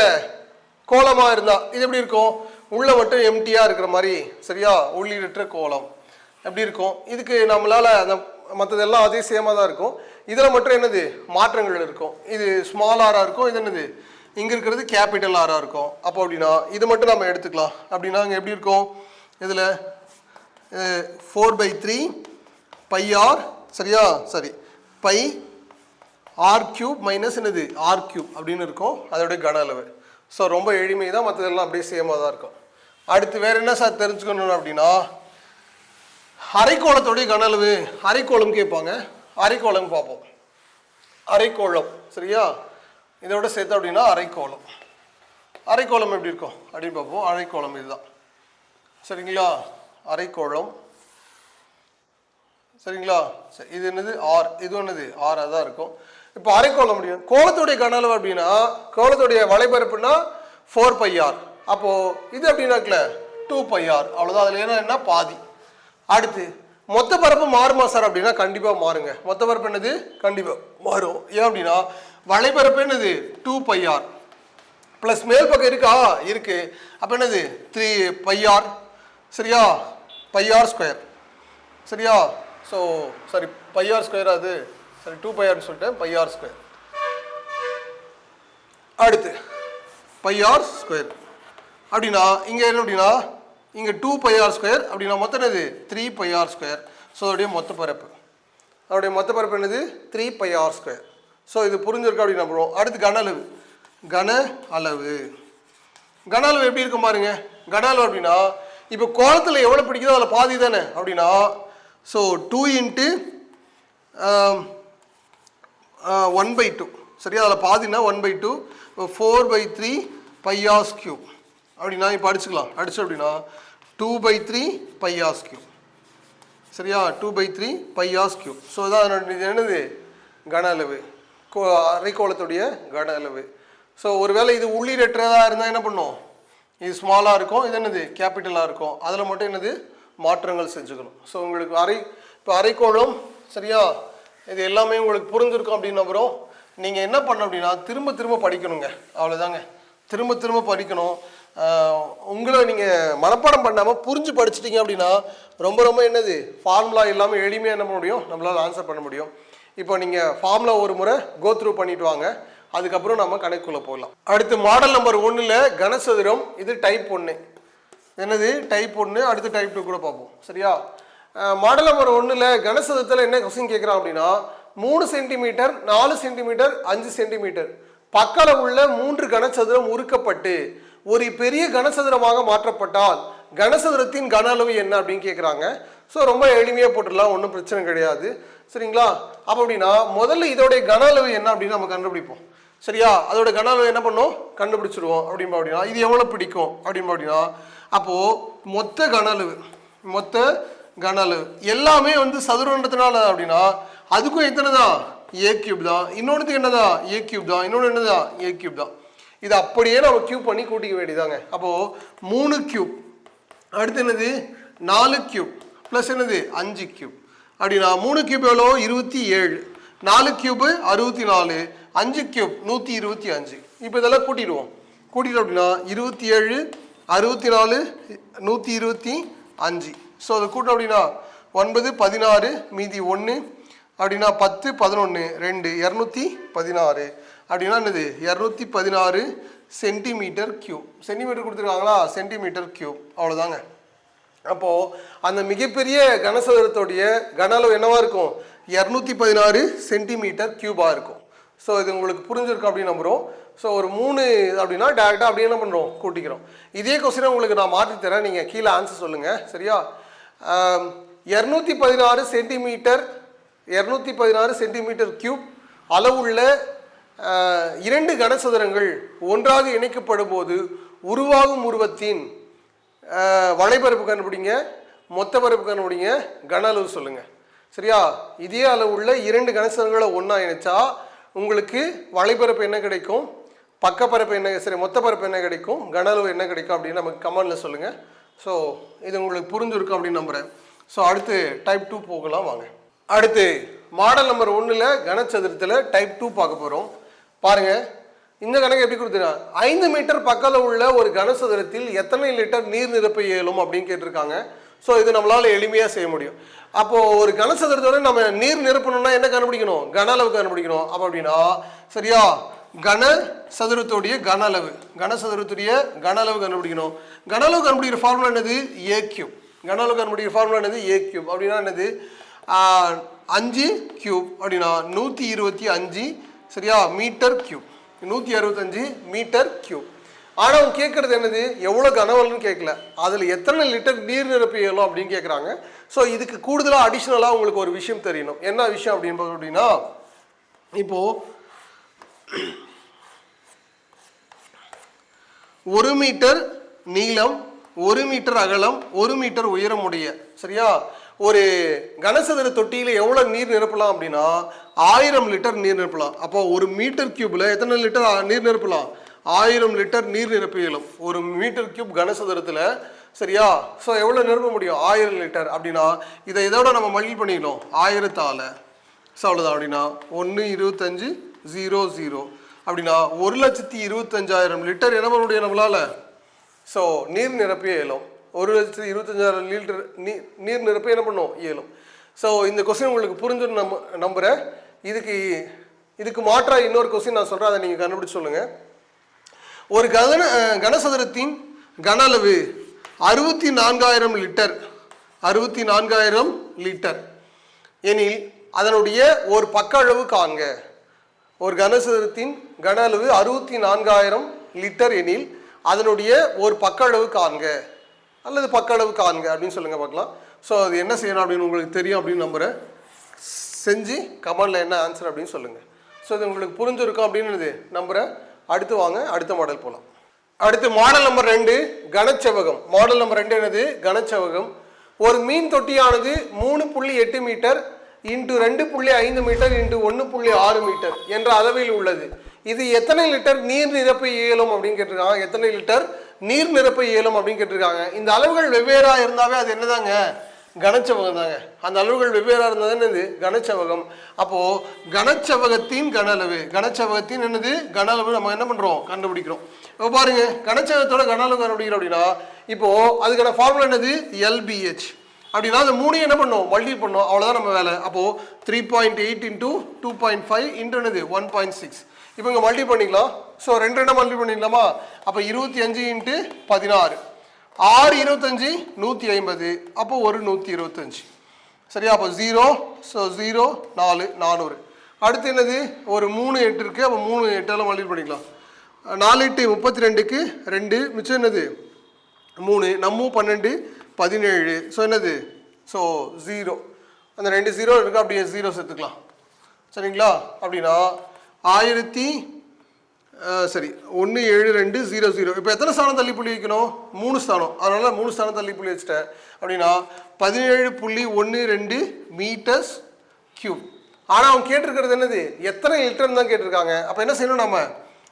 கோலமாக இருந்தால் இது எப்படி இருக்கும்? உள்ள மட்டும் எம்டியாக இருக்கிற மாதிரி சரியா உள்ளீரற்ற கோலம் எப்படி இருக்கும்? இதுக்கு நம்மளால் அந்த மற்றதெல்லாம் அதே சேமாக தான் இருக்கும். இதில் மட்டும் என்னது மாற்றங்கள் இருக்கும். இது ஸ்மால் ஆராக இருக்கும். இது என்னது இங்கே இருக்கிறது கேபிட்டல் ஆராக இருக்கும். அப்போ அப்படின்னா இது மட்டும் நம்ம எடுத்துக்கலாம். அப்படின்னா இங்கே எப்படி இருக்கும்? இதில் 4/3 πr சரியா சரி பை ஆர் கியூப் மைனஸ் என்னது ஆர் கியூப் அப்படின்னு இருக்கும் அதோடைய கன அளவு. ஸோ ரொம்ப எளிமை தான். மற்றதெல்லாம் அப்படியே சேமாக தான் இருக்கும். அடுத்து வேறு என்ன சார் தெரிஞ்சுக்கணும் அப்படின்னா அரைக்கோளத்தோடைய கன அளவு. அரைக்கோளம் கேட்பாங்க. அரைக்கோளம் பார்ப்போம். அரைக்கோளம் சரியா இதோட சேர்த்து அப்படின்னா அரைக்கோளம். அரைக்கோளம் எப்படி இருக்கும் அப்படின்னு பார்ப்போம். அரைக்கோளம் இதுதான் சரிங்களா. அரைக்கோளம் சரிங்களா. சரி இது என்னது ஆர். இது என்னது ஆறாக தான் இருக்கும். இப்போ அரைக்கோளம் முடியும். கோலத்துடைய கன அளவு அப்படின்னா கோலத்துடைய வலைபரப்புனா 4 πr. அப்போது இது அப்படின்னாக்கல 2 πr. அவ்வளோதான். அதில் என்ன பாதி. அடுத்து மொத்த பரப்பு மாறுமா சார் அப்படின்னா கண்டிப்பாக மாறுங்க. மொத்த பரப்பு என்னது கண்டிப்பாக மாறும். ஏன் அப்படின்னா வலைபரப்பு என்னது 2 πr ப்ளஸ் மேல் பக்கம் இருக்கா இருக்கு. அப்போ என்னது 3 πr சரியா πr ஸ்கொயர் சரியா. ஸோ சாரி πr ஸ்கொயர் அது சரி 2 πrன்னு சொல்லிட்டேன் πr ஸ்கொயர். அடுத்து πr ஸ்கொயர் அப்படின்னா இங்கே என்ன அப்படின்னா இங்கே 2 πr ஸ்கொயர் அப்படின்னா மொத்தம் என்னது 3 πr ஸ்கொயர். ஸோ அதோடைய மொத்த பரப்பு என்னது 3 πr ஸ்கொயர். ஸோ இது புரிஞ்சிருக்கா அப்படின்னு நம்புகிறோம். அடுத்து கன அளவு. கன அளவு எப்படி இருக்கும் பாருங்க. கன அளவு அப்படின்னா இப்போ கோலத்தில் எவ்வளோ பிடிக்குதோ அதில் பாதி தானே அப்படின்னா ஸோ 2 இன்ட்டு 1/2 சரியா. அதில் பாதினா 1/2 4/3 πr கியூப் அப்படின்னா இப்போ அடிச்சுக்கலாம். அடிச்சு அப்படின்னா 2/3 πr கியூப் சரியா 2/3 πr கியூப். ஸோ இதான் என்னது கன அளவு அரைக்கோளத்துடைய கன அளவு. ஸோ ஒருவேளை இது உள்ளீரற்றதாக இருந்தால் என்ன பண்ணும்? இது ஸ்மாலாக இருக்கும். இது என்னது கேபிட்டலாக இருக்கும். அதில் மட்டும் என்னது மாற்றங்கள் செஞ்சுக்கணும். ஸோ உங்களுக்கு இப்போ அரைக்கோளம் சரியா இது எல்லாமே உங்களுக்கு புரிஞ்சிருக்கும் அப்படின்னு நம்புகிறோம். நீங்கள் என்ன பண்ணணும் அப்படின்னா திரும்ப படிக்கணுங்க. அவ்வளோதாங்க. திரும்ப படிக்கணும். உங்களை நீங்கள் மனப்பாடம் பண்ணாமல் புரிஞ்சு படிச்சிட்டிங்க அப்படின்னா ரொம்ப என்னது ஃபார்முலா இல்லாமல் எளிமையாக என்ன பண்ண முடியும் நம்மளால் ஆன்சர் பண்ண முடியும். இப்போ நீங்கள் ஃபார்முலா ஒரு முறை கோத்ரூ பண்ணிட்டு வாங்க. அதுக்கப்புறம் நம்ம கணக்குள்ளே போகலாம். அடுத்து மாடல் நம்பர் 1ல் கனசதுரம். இது டைப் 1 என்னது டைப் 1. அடுத்து டைப் 2 கூட பார்ப்போம் சரியா. மாடல் நம்பர் 1ல் கனசதுரத்தில் என்ன கொஸ்டின் கேட்குறான் அப்படின்னா 3 சென்டிமீட்டர் 4 சென்டிமீட்டர் 5 சென்டிமீட்டர் பக்கல உள்ள 3 கனசதுரம் உருக்கப்பட்டு ஒரு பெரிய கனசதுரமாக மாற்றப்பட்டால் கனசதுரத்தின் கன அளவு என்ன அப்படின்னு கேட்குறாங்க. ஸோ ரொம்ப எளிமையாக போட்டுடலாம். ஒன்றும் பிரச்சனை கிடையாது சரிங்களா. அப்போ அப்படின்னா முதல்ல இதோடைய கன அளவு என்ன அப்படின்னு நம்ம கண்டுபிடிப்போம் சரியா. அதோட கன அளவு என்ன பண்ணோம் கண்டுபிடிச்சிருவோம். அப்படின்னா இது எவ்வளோ பிடிக்கும் அப்படின்னா அப்போது மொத்த கன அளவு எல்லாமே சதுரன்றதுனால அப்படின்னா அதுக்கும் எத்தனை தான் ஏ கியூப் தான். இன்னொன்றுக்கு என்னதான் ஏ கியூப் தான். இன்னொன்று என்னதான் ஏ கியூப் தான். இது அப்படியே நம்ம கியூப் பண்ணி கூட்டிக்க வேண்டியதாங்க. அப்போது 3 கியூப். அடுத்து என்னது 4 கியூப். ப்ளஸ் என்னது 5 கியூப் அப்படின்னா 3 கியூப் எவ்வளோ 27, 4 கியூபு 64, 5 கியூப் 125. இப்போ இதெல்லாம் கூட்டிடுவோம். கூட்டிட்டோம் அப்படின்னா 27, 64, 125. ஸோ அதை கூட்டணும் அப்படின்னா 9, 16 மீதி 1 அப்படின்னா 10, 11, 2 216 அப்படின்னா என்னது 216 சென்டிமீட்டர் கியூப். சென்டிமீட்டர் கொடுத்துருக்காங்களா, சென்டிமீட்டர் கியூப், அவ்வளோதாங்க. அப்போது அந்த மிகப்பெரிய கனசதுரத்துடைய கன அளவு என்னவா இருக்கும் 216 சென்டிமீட்டர் கியூபாக இருக்கும். ஸோ இது உங்களுக்கு புரிஞ்சிருக்கும் அப்படின்னு நம்புகிறோம். ஸோ ஒரு 3 அப்படின்னா டேரெக்டாக அப்படியே என்ன பண்ணுறோம் கூட்டிக்கிறோம். இதே கொஸ்டினை உங்களுக்கு நான் மாற்றி தரேன், நீங்கள் கீழே ஆன்சர் சொல்லுங்கள் சரியா. 216 சென்டிமீட்டர் கியூப் அளவுள்ள 2 கனசதுரங்கள் ஒன்றாக இணைக்கப்படும் போது உருவாகும் உருவத்தின் வளைபரப்பு கண்டுபிடிங்க, மொத்த பரப்பு கண்டுபிடிங்க, கன அளவு சொல்லுங்கள் சரியா. இதே அளவுள்ள 2 கனசதுரங்களை ஒன்றா இணைச்சா உங்களுக்கு வளைபரப்பு என்ன கிடைக்கும், பக்கப்பரப்பு என்ன, சரி மொத்த பரப்பு என்ன கிடைக்கும், கன அளவு என்ன கிடைக்கும் அப்படின்னு நமக்கு கமெண்டில் சொல்லுங்கள். ஸோ இது உங்களுக்கு புரிஞ்சிருக்கும் அப்படின்னு நம்புகிறேன். ஸோ அடுத்து டைப் 2 போகலாம் வாங்க. அடுத்து மாடல் நம்பர் 1ல் கனசதுரத்தில் டைப் 2 பார்க்க போகிறோம். பாருங்கள் இந்த கணக்கு எப்படி கொடுத்துருக்காங்க. 5 மீட்டர் பக்கத்தில் உள்ள ஒரு கனசதுரத்தில் எத்தனை லிட்டர் நீர் நிரப்ப இயலும் அப்படின்னு கேட்டிருக்காங்க. ஸோ இது நம்மளால் எளிமையாக செய்ய முடியும். அப்போது ஒரு கனசதுரத்தோட நம்ம நீர் நிரப்பணும்னா என்ன கண்டுபிடிக்கணும், கன அளவு கண்டுபிடிக்கணும். அப்போ அப்படின்னா சரியா கனசதுரத்துடைய கன அளவு, கனசதுரத்துடைய கன அளவு கண்டுபிடிக்கணும். கன அளவு கண்டுபிடிக்கிற ஃபார்முலா என்னது ஏ கியூப். கன அளவு கண்டுபிடிக்கிற ஃபார்முலா என்னது ஏ கியூப். அப்படின்னா என்னது 5 கியூப் அப்படின்னா 125 சரியா மீட்டர் கியூப், 165 மீட்டர் கியூப். ஆனால் அவங்க கேட்குறது என்னது எவ்வளோ கனவல்னு கேட்கல, அதில் எத்தனை லிட்டர் நீர் நிரப்ப இயலும் அப்படின்னு கேட்குறாங்க. ஸோ இதுக்கு கூடுதலாக அடிஷ்னலாக உங்களுக்கு ஒரு விஷயம் தெரியணும். என்ன விஷயம் அப்படின்னு அப்படின்னா இப்போது 1 மீட்டர் நீளம், 1 மீட்டர் அகலம், 1 மீட்டர் உயரம் உடைய சரியா ஒரு கனசதுர தொட்டியில் எவ்வளோ நீர் நிரப்பலாம் அப்படின்னா 1000 லிட்டர் நீர் நிரப்பலாம். அப்போ 1 மீட்டர் கியூபில் எத்தனை லிட்டர் நீர் நிரப்பலாம், 1000 லிட்டர் நீர் நிரப்ப இயலும் 1 மீட்டர் கியூப் கனசதுரத்தில் சரியா. ஸோ எவ்வளோ நிரப்ப முடியும் 1000 லிட்டர் அப்படின்னா இதை இதோட நம்ம மல்டிபிள் பண்ணிக்கணும் 1000ஆல். ஸோ அவ்வளோதான் அப்படின்னா 125,00 அப்படின்னா 1,25,000 லிட்டர் என்ன பண்ண முடியும் நம்மளால். ஸோ நீர் நிரப்ப இயலும் 1,25,000 லிட்டர் நீர் நிரப்ப என்ன பண்ணும் இயலும். ஸோ இந்த கொஸ்டின் உங்களுக்கு புரிஞ்சுன்னு நம்புகிறேன். இதுக்கு மாற்றாக இன்னொரு கொஸ்டின் நான் சொல்கிறேன், அதை நீங்கள் கண்டுபிடிச்சு சொல்லுங்கள். ஒரு கனசதுரத்தின் கன அளவு 64,000 லிட்டர், 64,000 லிட்டர் எனில் அதனுடைய ஒரு பக்க அளவு காண்க. ஒரு கனசதுரத்தின் கன அளவு 64,000 லிட்டர் எனில் அதனுடைய ஒரு பக்க அளவு காண்க அல்லது பக்க அளவு காண்க அப்படின்னு சொல்லுங்கள் பார்க்கலாம். ஸோ அது என்ன செய்யணும் அப்படின்னு உங்களுக்கு தெரியும் அப்படின்னு நம்புகிறேன். செஞ்சு கமெண்டில் என்ன ஆன்சர் அப்படின்னு சொல்லுங்கள். ஸோ இது உங்களுக்கு புரிஞ்சிருக்கும் அப்படின்னு நம்புகிறேன். அடுத்து வாங்க அடுத்த மாடல் போகலாம். அடுத்து மாடல் நம்பர் 2 கனச்செவகம். மாடல் நம்பர் 2 என்னது கனச்செவகம். ஒரு மீன் தொட்டியானது 3.8 metre into 2.5 metre into 1.6 metre என்ற அளவில் உள்ளது. இது எத்தனை லிட்டர் நீர் நிரப்ப இயலும் அப்படின்னு கேட்டிருக்காங்க. எத்தனை லிட்டர் நீர் நிரப்ப இயலும் அப்படின்னு கேட்டிருக்காங்க. இந்த அளவுகள் வெவ்வேறாக இருந்தாவே அது என்னதாங்க கனச்செவகம் தாங்க. அந்த அளவுகள் வெவ்வேறாக இருந்தது என்னது கனச்செவகம். அப்போது கனச்செவகத்தின் கன அளவு, கனச்செவகத்தின் என்னது கன அளவு நம்ம என்ன பண்ணுறோம் கண்டுபிடிக்கிறோம். இப்போ பாருங்க கனச்செவகத்தோட கன அளவு கண்டுபிடிக்கிறோம் அப்படின்னா இப்போது அதுக்கான ஃபார்முலா என்னது LBH அப்படின்னா அந்த 3 என்ன பண்ணோம் மல்டிபிள் பண்ணோம், அவ்வளோதான் நம்ம வேலை. அப்போது 3.8 இன்ட்டு 2.5 இன்ட்டு என்னது 1.6. இப்போ இங்கே மல்டிபிள் பண்ணிக்கலாம். ஸோ 2 மல்டிபிள் பண்ணிக்கலாமா. அப்போ 25 இன்ட்டு 16, 6 25 150, அப்போ ஒரு 125 சரியா. அப்போ 0, ஸோ 0 4 400. அடுத்து என்னது ஒரு 3 8 இருக்குது. அப்போ 3 8 மல்டிபிள் பண்ணிக்கலாம். 4 8 32க்கு 2 மிச்சம் என்னது 3, நம்ம 12 17. ஸோ என்னது ஸோ 0, அந்த 2 0 இருக்குது அப்படியே 0 சேர்த்துக்கலாம் சரிங்களா. அப்படின்னா 1,720,0. இப்போ எத்தனை ஸ்தானம் தள்ளி புள்ளி வைக்கணும் 3 ஸ்தானம். அதனால் 3 ஸ்தானம் தள்ளி புள்ளி வச்சுட்டேன். அப்படின்னா 17.12 மீட்டர்ஸ் கியூப். ஆனால் அவங்க கேட்டிருக்கிறது என்னது எத்தனை லிட்டர்னு தான் கேட்டிருக்காங்க. அப்போ என்ன செய்யணும் நம்ம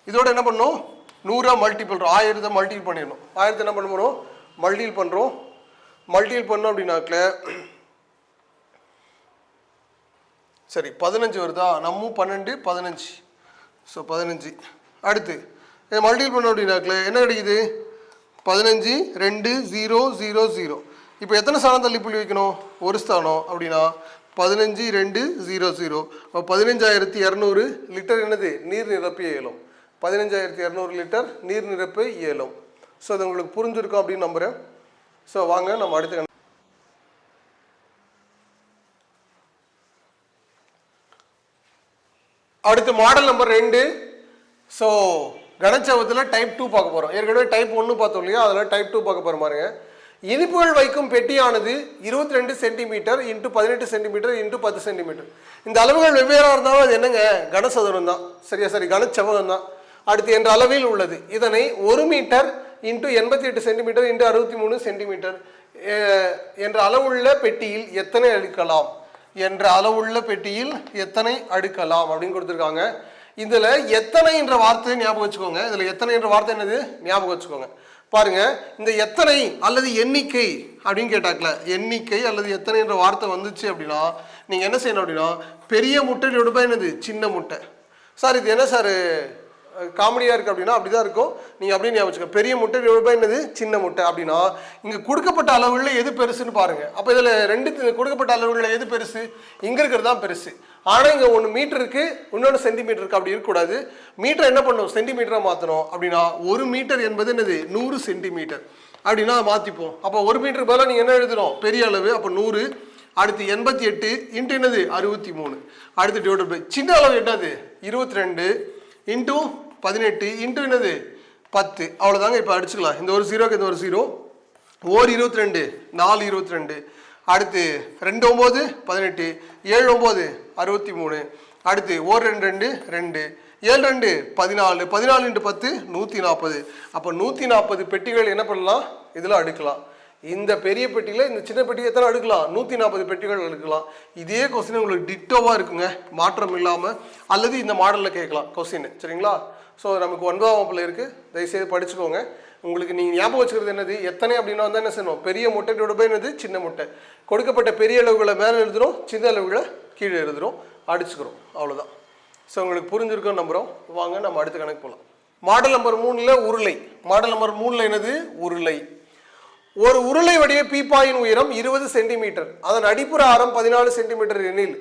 இதோட என்ன பண்ணணும் 100 மல்டிபிள் 1000 மல்டிபிள் பண்ணிடணும். 1000 என்ன பண்ண போகிறோம் மல்டிபிள் பண்ணுறோம். மல்டிபிள் பண்ணோம் அப்படின்னாக்கல சரி 15 வருதா, நம்மும் 12 15, ஸோ 15. அடுத்து மல்டிபிள் பண்ணோம் அப்படின்னாக்கல என்ன கிடைக்குது, 15 2 0 0 0. இப்போ எத்தனை ஸ்தானம் தள்ளி புள்ளி வைக்கணும், ஒரு ஸ்தானம் அப்படின்னா 15 2 0 0. இப்போ 15,200 லிட்டர் என்னது நீர் நிரப்பி இயலும். 15,200 லிட்டர் நீர் நிரப்ப இயலும். ஸோ அது உங்களுக்கு புரிஞ்சிருக்கும் அப்படின்னு நம்புகிறேன். ஸோ வாங்க நம்ம அடுத்த அடுத்து மாடல் நம்பர் 2. ஸோ கனச்சவத்தில் டைப் 2 பார்க்க போகிறோம். ஏற்கனவே டைப் 1 பார்த்தோம் இல்லையா, அதில் டைப் 2 பார்க்க போகிறோம் பாருங்க. இனிப்புகள் வைக்கும் பெட்டியானது 22 centimetre into 18 centimetre into 10 centimetre. இந்த அளவுகள் வெவ்வேறாக இருந்தாலும் அது என்னங்க, கனசதுரம் தான். சரியா, சரி, கனச்சவகம் தான். அடுத்து என்ற அளவில் உள்ளது. இதனை 1 metre into 88 centimetre into 63 centimetre என்ற அளவுள்ள பெட்டியில் எத்தனை அடுக்கலாம், என்ற அளவுள்ள பெட்டியில் எத்தனை அடுக்கலாம் அப்படின்னு கொடுத்துருக்காங்க. இதில் எத்தனை என்ற வார்த்தை ஞாபகம் வச்சுக்கோங்க. இதில் எத்தனை என்ற வார்த்தை என்னது ஞாபகம் வச்சுக்கோங்க. பாருங்க, இந்த எத்தனை அல்லது எண்ணிக்கை அப்படின்னு கேட்டாக்கல, எண்ணிக்கை அல்லது எத்தனை என்ற வார்த்தை வந்துச்சு அப்படின்னா நீங்கள் என்ன செய்யணும் அப்படின்னா, பெரிய முட்டை எடுப்பா என்னது சின்ன முட்டை. சார் இது என்ன சார் காமெடியாக இருக்குது அப்படின்னா அப்படி தான் இருக்கும். நீங்கள் அப்படின்னு ஞாபகம் வச்சுக்கோங்க. பெரிய முட்டை எவ்வளோ என்னது சின்ன முட்டை அப்படின்னா இங்கே கொடுக்கப்பட்ட அளவுகளில் எது பெருசுன்னு பாருங்கள். அப்போ இதில் ரெண்டு கொடுக்கப்பட்ட அளவுகளில் எது பெருசு, இங்கே இருக்கிறது தான் பெருசு. ஆனால் இங்கே 1 மீட்டர் இருக்குது, இன்னொன்று சென்டிமீட்டர் இருக்குது. அப்படி இருக்கக்கூடாது. மீட்டர் என்ன பண்ணணும், சென்டிமீட்டராக மாற்றணும். அப்படின்னா 1 மீட்டர் என்பது என்னது 100 சென்டிமீட்டர் அப்படின்னா மாற்றிப்போம். அப்போ 1 மீட்டருக்கு பதிலாக நீங்கள் என்ன எழுதணும், பெரிய அளவு, அப்போ 100. அடுத்து 88 இன்ட்டு என்னது 63. அடுத்து டிவைட் பை சின்ன அளவு என்னது 22 இன்ட்டு 18 இன்ட்டு என்னது 10. அவ்வளோதாங்க. இப்போ அடிச்சுக்கலாம். இந்த ஒரு 0க்கு இந்த ஒரு 0, ஓர் 22 4 22. அடுத்து 2 9 18, 7 9 63. அடுத்து ஓர் 2 2 7 2 14, 14 இன்ட்டு 10 140. அப்போ 140 பெட்டிகள் என்ன பண்ணலாம், இதில் அடுக்கலாம். இந்த பெரிய பெட்டியில் இந்த சின்ன பெட்டி எத்தனை அடுக்கலாம், 140 பெட்டிகள் அடுக்கலாம். இதே கொஸ்டின் உங்களுக்கு டிட்டோவாக இருக்குங்க, மாற்றம் இல்லாமல். அல்லது இந்த மாடலில் கேட்கலாம் கொஸ்டின். சரிங்களா. ஸோ நமக்கு 9ஆம் வகுப்பில் இருக்குது, தயவுசெய்து படிச்சுக்கோங்க. உங்களுக்கு நீங்கள் ஞாபகம் வச்சுக்கிறது என்னது, எத்தனை அப்படின்னா வந்து என்ன செய்யணும், பெரிய முட்டையோட போய் என்னது சின்ன முட்டை. கொடுக்கப்பட்ட பெரிய அளவுகளை மேலே எழுதுகிறோம், சின்ன அளவுகளை கீழே எழுதுகிறோம், அடிச்சுக்கிறோம். அவ்வளோதான். ஸோ உங்களுக்கு புரிஞ்சிருக்கோம் நம்புகிறோம். வாங்க நம்ம அடுத்த கணக்கு போகலாம். மாடல் நம்பர் 3ல் உருளை. மாடல் நம்பர் 3ல் என்னது உருளை. ஒரு உருளை வடிவ பீப்பாயின் உயரம் 20 சென்டிமீட்டர், அதன் அடிப்புற ஆரம் 14 சென்டிமீட்டர் எனில்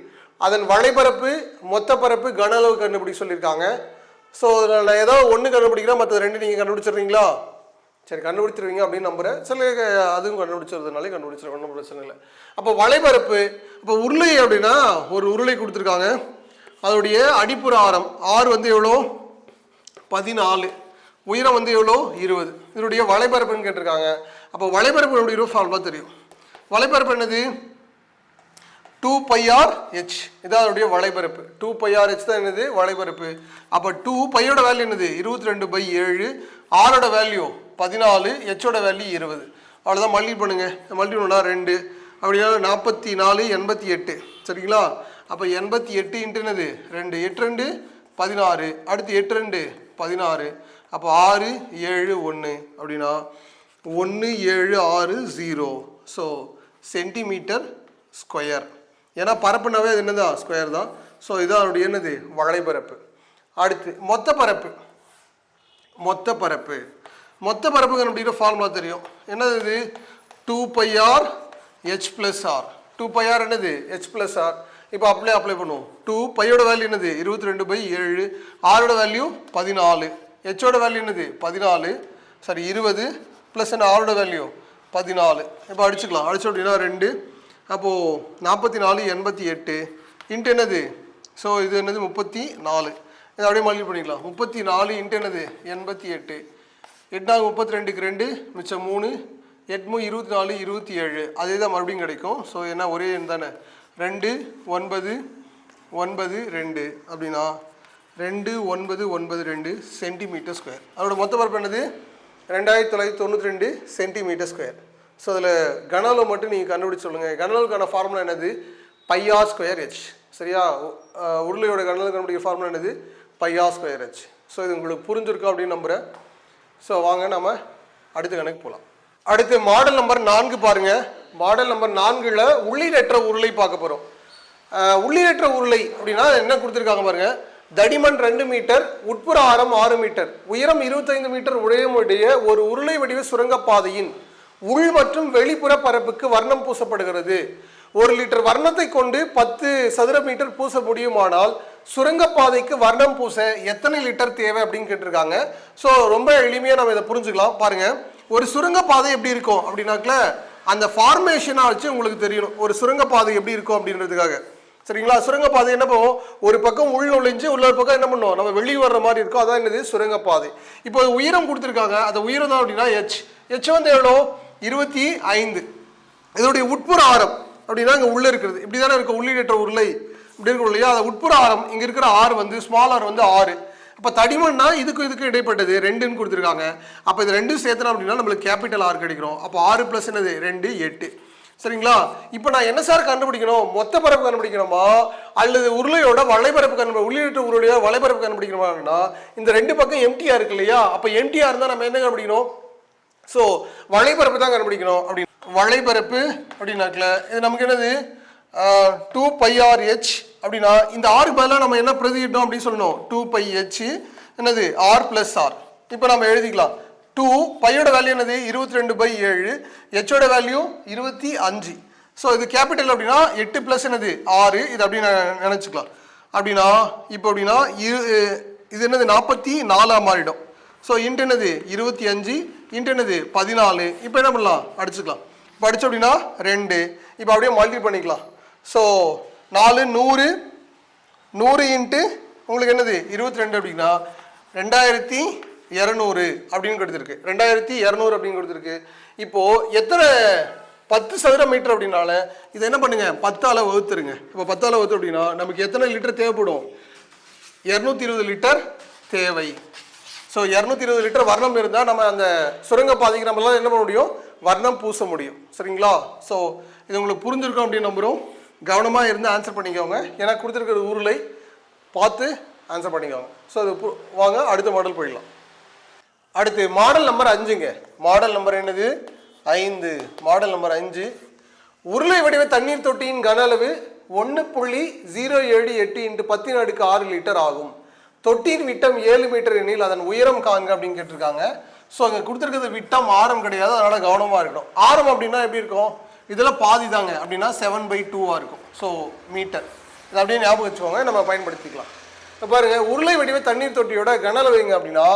அதன் வளைபரப்பு மொத்த பரப்பு கன அளவு கண்டுபிடி சொல்லியிருக்காங்க. ஸோ நான் ஏதோ ஒன்று கண்டுபிடிக்கிறேன், மற்ற 2 நீங்கள் கண்டுபிடிச்சிடுறீங்களா? சரி, கண்டுபிடிச்சிருவீங்க அப்படின்னு நம்புகிறேன். சில அதுவும் கண்டுபிடிச்சிருந்தனாலே கண்டுபிடிச்சிருவேன், ஒன்றும் பிரச்சனை இல்லை. அப்போ வளைபரப்பு, இப்போ உருளை அப்படின்னா ஒரு உருளை கொடுத்துருக்காங்க. அதோடைய அடிப்புற ஆரம் வந்து எவ்வளோ 14, உயரம் வந்து எவ்வளோ 20. இதனுடைய வளைபரப்புன்னு கேட்டிருக்காங்க. அப்போ வளைபரப்பு எப்படி ஃபார்முலா தெரியும். வளைபரப்பு என்னது 2πr/h. இதான் அதோடைய வளைபரப்பு. 2πr/h தான் என்னது வளைபரப்பு. அப்போ 2 பையோட வேல்யூ என்னது 22/7, ஆரோட வேல்யூ 14, ஹெச்சோட வேல்யூ 20. அவ்வளோதான். மல்டிபிள் பண்ணுங்க. மல்டிபிள் பண்ணால் 2 அப்படின்னா 44 88. சரிங்களா. அப்போ 88 இன்ட்டு என்னது 2, 8 2 16. அடுத்து 8 2 16. அப்போ 6 7 1 அப்படின்னா 1 7 6 0. So centimetre square. ஏன்னா பரப்புனாவே அது என்னதான் ஸ்கொயர் தான். ஸோ இதான் அதனுடைய என்னது வளைபரப்பு. அடுத்து மொத்த பரப்பு. மொத்த பரப்பு கண்டுபிடிக்கிற ஃபார்முலா தெரியும். என்னது இது 2πr/h+r. 2πr என்னது h+r. இப்போ அப்ளை பண்ணுவோம். 2 பையோட வேல்யூ என்னது 22/7, ஆரோட வேல்யூ 14, ஹெச்சோட வேல்யூ என்னது 14, சாரி 20 ப்ளஸ் என்ன ஆரோட வேல்யூ 14. இப்போ அடிச்சுக்கலாம். அடிச்சோம் அப்படின்னா 2. அப்போது 44 88 இன்ட்டு என்னது, ஸோ இது என்னது 34. இதை அப்படியே மல்டிபிள் பண்ணிக்கலாம். 34 இன்ட்டு என்னது 88. 8 32க்கு 2 மிச்சம் 3, 8 24 27. அதே தான் மறுபடியும் கிடைக்கும். ஸோ என்ன ஒரே எண் தானே. 2 9 9 2 அப்படின்னா 2 9 9 2 சென்டிமீட்டர் ஸ்கொயர். அதோட மொத்த பரப்பு என்னது 2992 சென்டிமீட்டர் ஸ்கொயர். ஸோ அதில் கன அளவு மட்டும் நீங்கள் கண்டுபிடிச்சு சொல்லுங்கள். கன அளவுக்கான ஃபார்முலா என்னது πr²h. சரியா. உருளையோட கன அளவு கண்டுபிடிக்கிற ஃபார்முலா என்னது πr²h. ஸோ இது உங்களுக்கு புரிஞ்சிருக்கும் அப்படின்னு நம்புகிறேன். ஸோ வாங்க நம்ம அடுத்த கணக்கு போகலாம். அடுத்து மாடல் நம்பர் 4 பாருங்கள். மாடல் நம்பர் 4ல் உள்ளீடற்ற உருளை பார்க்க போகிறோம். உள்ளீடற்ற உருளை அப்படின்னா என்ன கொடுத்துருக்காங்க பாருங்க. தடிமன் 2 மீட்டர், உட்புற ஆரம் 6 மீட்டர், உயரம் 25 மீட்டர் உடைய ஒரு உருளை வடிவ சுரங்கப்பாதையின் உள் மற்றும் வெளிப்புற பரப்புக்கு வர்ணம் பூசப்படுகிறது. 1 லிட்டர் வர்ணத்தை கொண்டு 10 சதுர மீட்டர் பூச முடியுமானால் சுரங்கப்பாதைக்கு வர்ணம் பூச எத்தனை லிட்டர் தேவை அப்படின்னு கேட்டிருக்காங்க. ஸோ ரொம்ப எளிமையாக நம்ம இதை புரிஞ்சுக்கலாம். பாருங்க, ஒரு சுரங்கப்பாதை எப்படி இருக்கும் அப்படின்னாக்கல அந்த ஃபார்மேஷனாக வச்சு உங்களுக்கு தெரியணும் ஒரு சுரங்கப்பாதை எப்படி இருக்கும் அப்படின்றதுக்காக. சரிங்களா? சுரங்கப்பாதை என்ன பண்ணுவோம், ஒரு பக்கம் உள் நுழைஞ்சு இன்னொரு பக்கம் என்ன பண்ணுவோம், நம்ம வெளியே வர்ற மாதிரி இருக்கும். அதான் என்னது சுரங்கப்பாதை. இப்போ உயரம் கொடுத்துருக்காங்க, அந்த உயரம் தான் அப்படின்னா ஹெச் வந்து எவ்வளோ 25. இதோடைய உட்புற ஆரம் அப்படின்னா இங்கே உள்ளே இருக்கிறது இப்படி தானே இருக்கும். உள்ளீடற்ற உருளை இப்படி இருக்கும் இல்லையா? அந்த உட்புற ஆரம் இங்கே இருக்கிற ஆர் வந்து ஸ்மால் ஆர் வந்து 6. அப்போ தடிமன்னா இதுக்கு இடைப்பட்டது 2ன்னு கொடுத்துருக்காங்க. அப்போ இது 2 சேர்த்தணும் அப்படின்னா நம்மளுக்கு கேபிட்டல் ஆர் கிடைக்கிறோம். அப்போ 6 + என்னது 2 8. சரிங்களா? இப்போ நான் என்ன சார் கண்டுபிடிக்கணும், மொத்த பரப்பு கண்டுபிடிக்கணுமா அல்லது உருளையோட வளைபரப்பு உள்ளீட்டு உருளையோட வளைபரப்பு கண்டுபிடிக்கணுமான்னா இந்த 2 பக்கம் எம்டிஆர் இருக்கு இல்லையா? அப்போ எம்டிஆர் இருந்தால் நம்ம என்ன கண்டுபிடிக்கணும், ஸோ வளைபரப்பு தான் கண்டுபிடிக்கணும். அப்படி வளைபரப்பு அப்படின்னாக்கல இது நமக்கு என்னது 2πRh அப்படின்னா இந்த ஆருக்கு பதிலாக நம்ம என்ன பிரதியிட்டோம் அப்படின்னு சொல்லணும், 2πh என்னது r + r. இப்போ நம்ம எழுதிக்கலாம் 2 பையோட வேல்யூ என்னது 22/7, ஹெச்சோட வேல்யூ 25. ஸோ இது கேபிட்டல் அப்படின்னா 8 + என்னது 6, இது அப்படின்னு நினச்சிக்கலாம். அப்படின்னா இப்போ அப்படின்னா இது என்னது 44 மாறிடும். ஸோ இன்ட்டு என்னது 25 இன்ட்டு என்னது 14. இப்போ என்ன பண்ணலாம், அடிச்சுக்கலாம். இப்போ அடிச்சு அப்படின்னா 2. இப்போ அப்படியே மல்டிப்ளை பண்ணிக்கலாம். ஸோ 4 100 இன்ட்டு உங்களுக்கு என்னது 22 அப்படின்னா 2200 அப்படின்னு கொடுத்துருக்கு. 2200 அப்படின்னு கொடுத்துருக்கு. இப்போது எத்தனை 10 சதுர மீட்டர் அப்படின்னால இதை என்ன பண்ணுங்க 10ஆல் வகுத்துருங்க. இப்போ 10ஆல் வகுத்து அப்படின்னா நமக்கு எத்தனை லிட்டர் தேவைப்படும், 220 லிட்டர் தேவை. ஸோ 220 லிட்டர் வர்ணம் இருந்தால் நம்ம அந்த சுரங்கப்பாதைக்கு நம்மளால் என்ன பண்ண முடியும், வர்ணம் பூச முடியும். சரிங்களா? ஸோ இது உங்களுக்கு புரிஞ்சிருக்கும் அப்படின்னு நம்புகிறோம். கவனமாக இருந்து ஆன்சர் பண்ணிக்கோங்க. ஏன்னா கொடுத்துருக்கிற உருளை பார்த்து ஆன்சர் பண்ணிக்கோங்க. ஸோ அது வாங்க அடுத்த மாடல் போயிடலாம். அடுத்து மாடல் நம்பர் 5ங்க. மாடல் நம்பர் என்னது 5. மாடல் நம்பர் 5 உருளை வடிவ தண்ணீர் தொட்டியின் கன அளவு 1.078 × 10⁻6 லிட்டர் ஆகும். தொட்டியின் விட்டம் 7 மீட்டர் எனில் அதன் உயரம் காண்க அப்படின்னு கேட்டிருக்காங்க. ஸோ அங்கே கொடுத்துருக்கிறது விட்டம் ஆரம் கிடையாது, அதனால் கவனமாக இருக்கணும். ஆரம் அப்படின்னா எப்படி இருக்கும், இதில் பாதி தாங்க அப்படின்னா 7/2 இருக்கும். ஸோ மீட்டர் இதை அப்படியே ஞாபகம் வச்சுக்கோங்க, நம்ம பயன்படுத்திக்கலாம். இப்போ பாருங்க, உருளை வடிவ தண்ணீர் தொட்டியோட கன அளவு எங்க அப்படின்னா